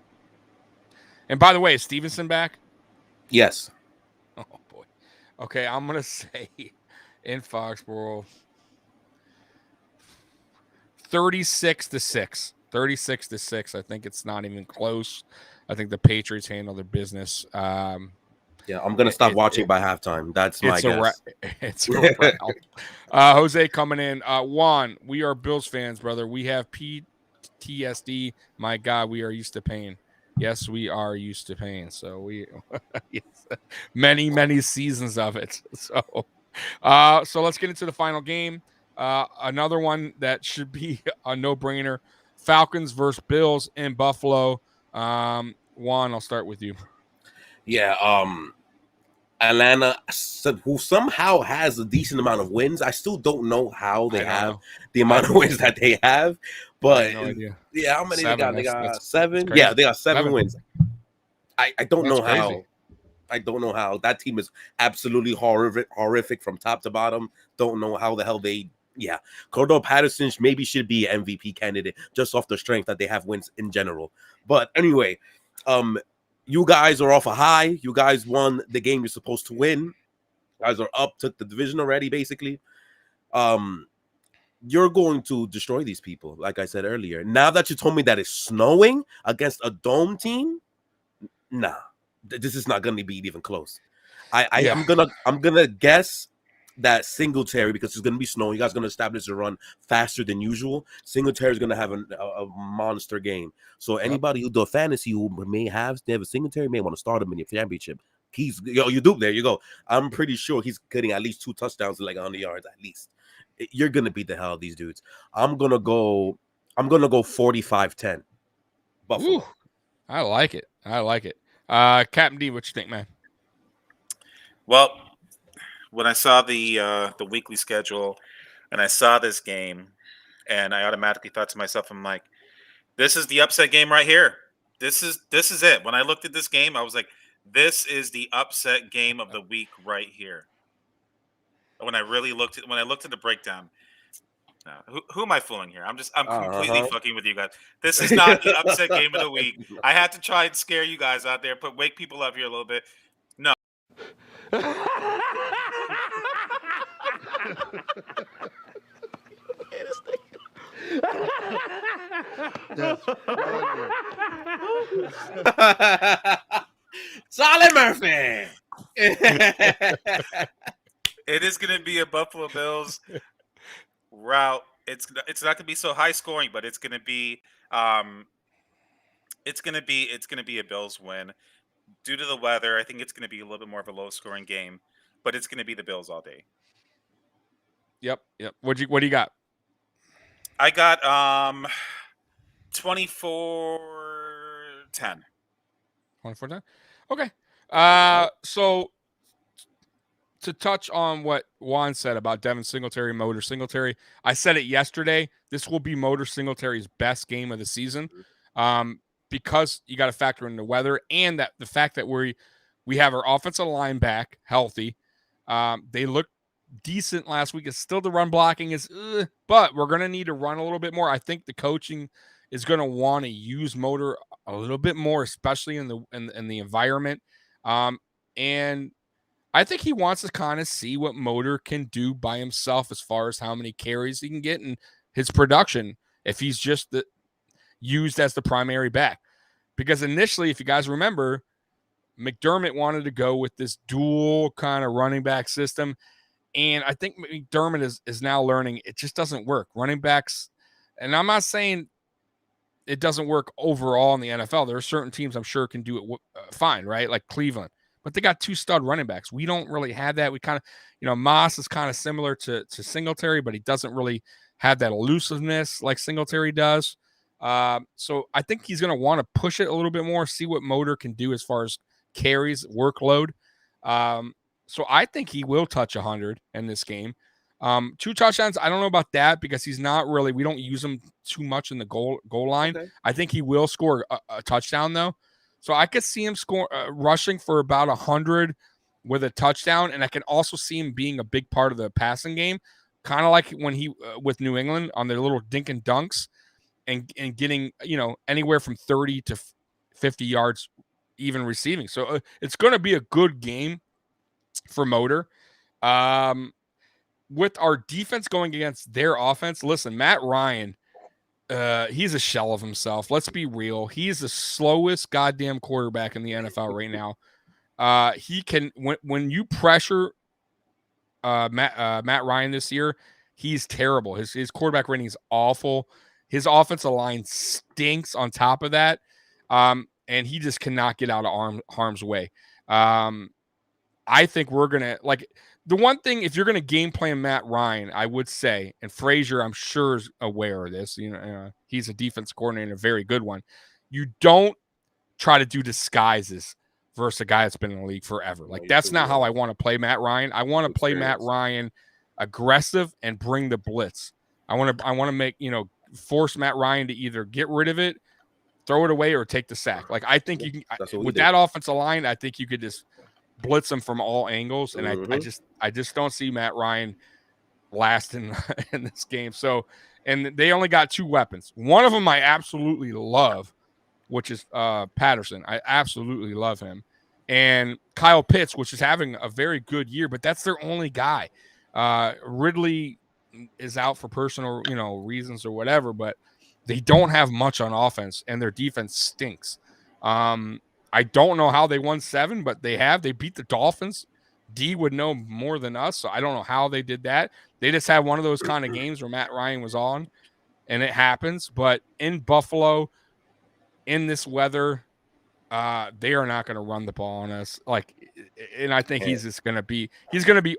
And by the way, is Stevenson back? Yes. Oh boy. Okay, I'm going to say in Foxborough. 36-6. 36-6. I think it's not even close. I think the Patriots handle their business. I'm going to stop watching by halftime. That's my guess. It's a wrap. Jose coming in. Juan, we are Bills fans, brother. We have PTSD. My God, we are used to pain. Yes, we are used to pain. So we yes, many seasons of it. So let's get into the final game. Another one that should be a no-brainer. Falcons versus Bills in Buffalo. Juan, I'll start with you. Yeah, Atlanta, who somehow has a decent amount of wins. I still don't know how they have the amount of wins that they have, but no idea. Yeah, how many 7, they got? They got 7. crazy. Yeah, they got 7 wins. I don't know crazy. how. I don't know how. That team is absolutely horrific from top to bottom. Don't know how the hell they. Yeah, Cordell Patterson maybe should be an MVP candidate just off the strength that they have wins in general. But anyway, you guys are off a high. You guys won the game you're supposed to win. You guys are up, took the division already, basically. You're going to destroy these people, like I said earlier. Now that you told me that it's snowing against a dome team, nah, this is not going to be even close. I'm gonna guess that Singletary, because it's going to be snowing, you guys are going to establish a run faster than usual. Singletary is going to have a monster game. So anybody who does fantasy who may have a Singletary may want to start him in your championship. You do. There you go. I'm pretty sure he's getting at least 2 touchdowns and like 100 yards at least. You're going to beat the hell out of these dudes. I'm going to go 45-10. Buffalo. Ooh, I like it. Captain D, what you think, man? Well, when I saw the weekly schedule and I saw this game, and I automatically thought to myself, I'm like, this is the upset game right here. This is it. When I looked at this game, I was like, this is the upset game of the week right here. When I looked at the breakdown, who am I fooling here? I'm completely fucking with you guys. This is not the upset game of the week. I had to try and scare you guys out there, wake people up here a little bit. No. Solid Murphy. It is going to be a Buffalo Bills route. It's not going to be so high scoring, but it's going to be a Bills win. Due to the weather, I think it's going to be a little bit more of a low scoring game, but it's going to be the Bills all day. Yep. What do you got? I got 24-10. 24-10. Okay. So to touch on what Juan said about Devin Singletary, Motor Singletary, I said it yesterday. This will be Motor Singletary's best game of the season, because you got to factor in the weather and that the fact that we have our offensive line back healthy. They look decent last week. It's still the run blocking is, but we're going to need to run a little bit more. I think the coaching is going to want to use Motor a little bit more, especially in the environment. And I think he wants to kind of see what Motor can do by himself as far as how many carries he can get and his production if he's just used as the primary back. Because initially, if you guys remember, McDermott wanted to go with this dual kind of running back system. And I think McDermott is now learning it just doesn't work. Running backs, and I'm not saying it doesn't work overall in the NFL. There are certain teams I'm sure can do it fine, right? Like Cleveland. But they got 2 stud running backs. We don't really have that. We kind of, Moss is kind of similar to Singletary, but he doesn't really have that elusiveness like Singletary does. So I think he's going to want to push it a little bit more, see what Motor can do as far as carries, workload. So I think he will touch 100 in this game. 2 touchdowns, I don't know about that because he's not really, we don't use him too much in the goal line. Okay. I think he will score a touchdown though. So I could see him rushing for about 100 with a touchdown, and I can also see him being a big part of the passing game, kind of like when he with New England on their little dink and dunks, and getting anywhere from 30 to 50 yards, even receiving. So it's going to be a good game for Motor. With our defense going against their offense, listen, Matt Ryan. He's a shell of himself. Let's be real. He's the slowest goddamn quarterback in the NFL right now. He can when you pressure Matt Ryan this year, he's terrible. His quarterback rating is awful. His offensive line stinks on top of that. And he just cannot get out of harm's way. I think we're going to, like, the one thing, if you're going to game plan Matt Ryan, I would say, and Frazier, I'm sure, is aware of this. He's a defense coordinator, a very good one. You don't try to do disguises versus a guy that's been in the league forever. Like, that's not how I want to play Matt Ryan. I want to play Matt Ryan aggressive and bring the blitz. I want to make, force Matt Ryan to either get rid of it, throw it away, or take the sack. Like, I think you can, with that offensive line, I think you could just blitz them from all angles. And I just don't see Matt Ryan lasting in this game. So, and they only got 2 weapons. One of them I absolutely love, which is Patterson. I absolutely love him. And Kyle Pitts, which is having a very good year, but that's their only guy. Ridley is out for personal, reasons or whatever, but they don't have much on offense, and their defense stinks. I don't know how they won 7, but they have. They beat the Dolphins. D would know more than us, so I don't know how they did that. They just had one of those kind of games where Matt Ryan was on, and it happens. But in Buffalo, in this weather, they are not going to run the ball on us. And I think he's going to be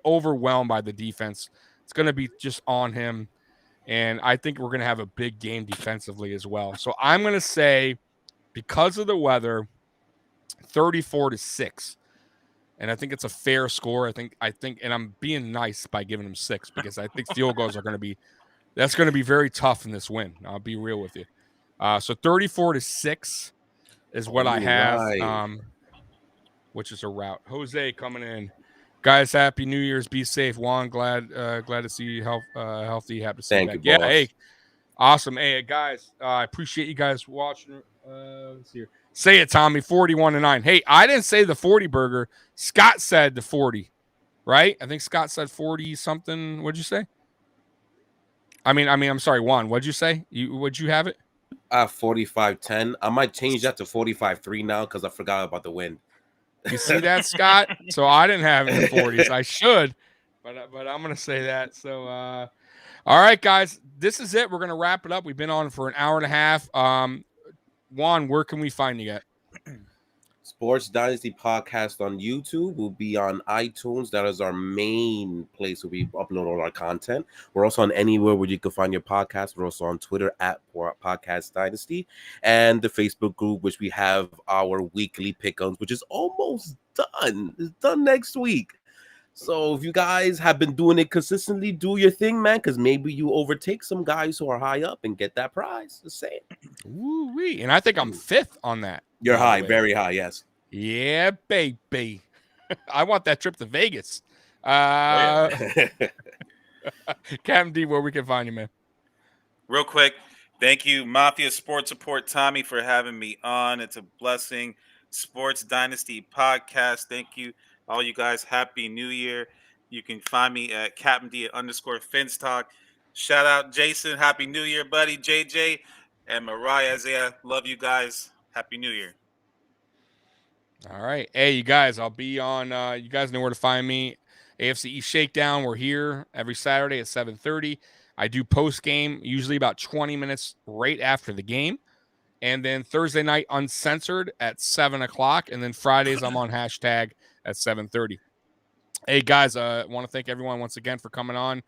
overwhelmed by the defense. It's going to be just on him. And I think we're going to have a big game defensively as well. So I'm going to say, because of the weather, 34-6. And I think it's a fair score. I think, and I'm being nice by giving them 6, because I think field goals are going to be very tough in this win. I'll be real with you. So 34-6 is what I have, which is a route. Jose coming in. Guys, happy New Year's. Be safe. Juan, glad to see you healthy. Happy to see you. Thank you, yeah, boss. hey, awesome. Hey, guys, I appreciate you guys watching. Let's see here. Say it, Tommy. 41-9. Hey, I didn't say the 40 burger. Scott said the 40, right? I think Scott said 40 something. What'd you say? I'm sorry, Juan. What'd you say? Would you have it? 45-10. I might change that to 45-3 now because I forgot about the wind. You see that, Scott? So I didn't have it in the 40s. I should, but I'm going to say that. So, all right, guys, this is it. We're going to wrap it up. We've been on for an hour and a half. Juan, where can we find you at? Sports Dynasty Podcast on YouTube. Will be on iTunes. That is our main place where we upload all our content. We're also on anywhere where you can find your podcast. We're also on Twitter at Podcast Dynasty, and the Facebook group, which we have our weekly pick-ups, which is almost done. It's done next week. So if you guys have been doing it consistently, do your thing, man, because maybe you overtake some guys who are high up and get that prize. Just saying. Woo-wee. And I think I'm 5th on that. You're high, very high, yes. Yeah, baby. I want that trip to Vegas. Captain D, where we can find you, man. Real quick, thank you, Mafia Sports Support Tommy, for having me on. It's a blessing. Sports Dynasty Podcast. Thank you, all you guys. Happy New Year. You can find me at Captain D _Fins Talk. Shout out Jason. Happy New Year, buddy. JJ and Mariah Isaiah. Love you guys. Happy New Year. All right. Hey, you guys, I'll be on. You guys know where to find me. AFC East Shakedown. We're here every Saturday at 7:30. I do post game, usually about 20 minutes right after the game. And then Thursday night, Uncensored at 7 o'clock. And then Fridays, I'm on hashtag at 7:30. Hey, guys, I want to thank everyone once again for coming on.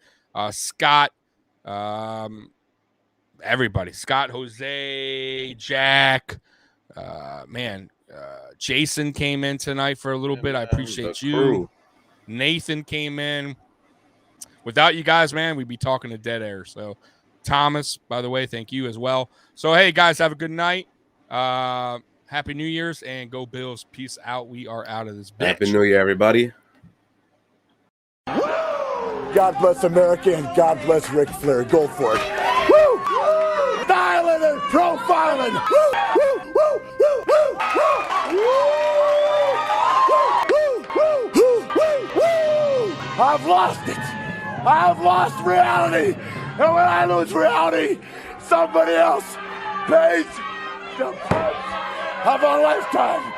Scott, everybody. Scott, Jose, Jack, Jason came in tonight for a little bit. I appreciate you. Crew. Nathan came in. Without you guys, man, we'd be talking to dead air. So, Thomas, by the way, thank you as well. So, hey, guys, have a good night. Happy New Year's, and go Bills. Peace out. We are out of this bitch. Happy New Year, everybody. God bless America and God bless Ric Flair. Go for it. Woo! Styling and profiling. Woo! Woo! Woo! Woo! Woo! Woo! Woo! Woo! Woo! I've lost it. I've lost reality. And when I lose reality, somebody else pays the price of a lifetime.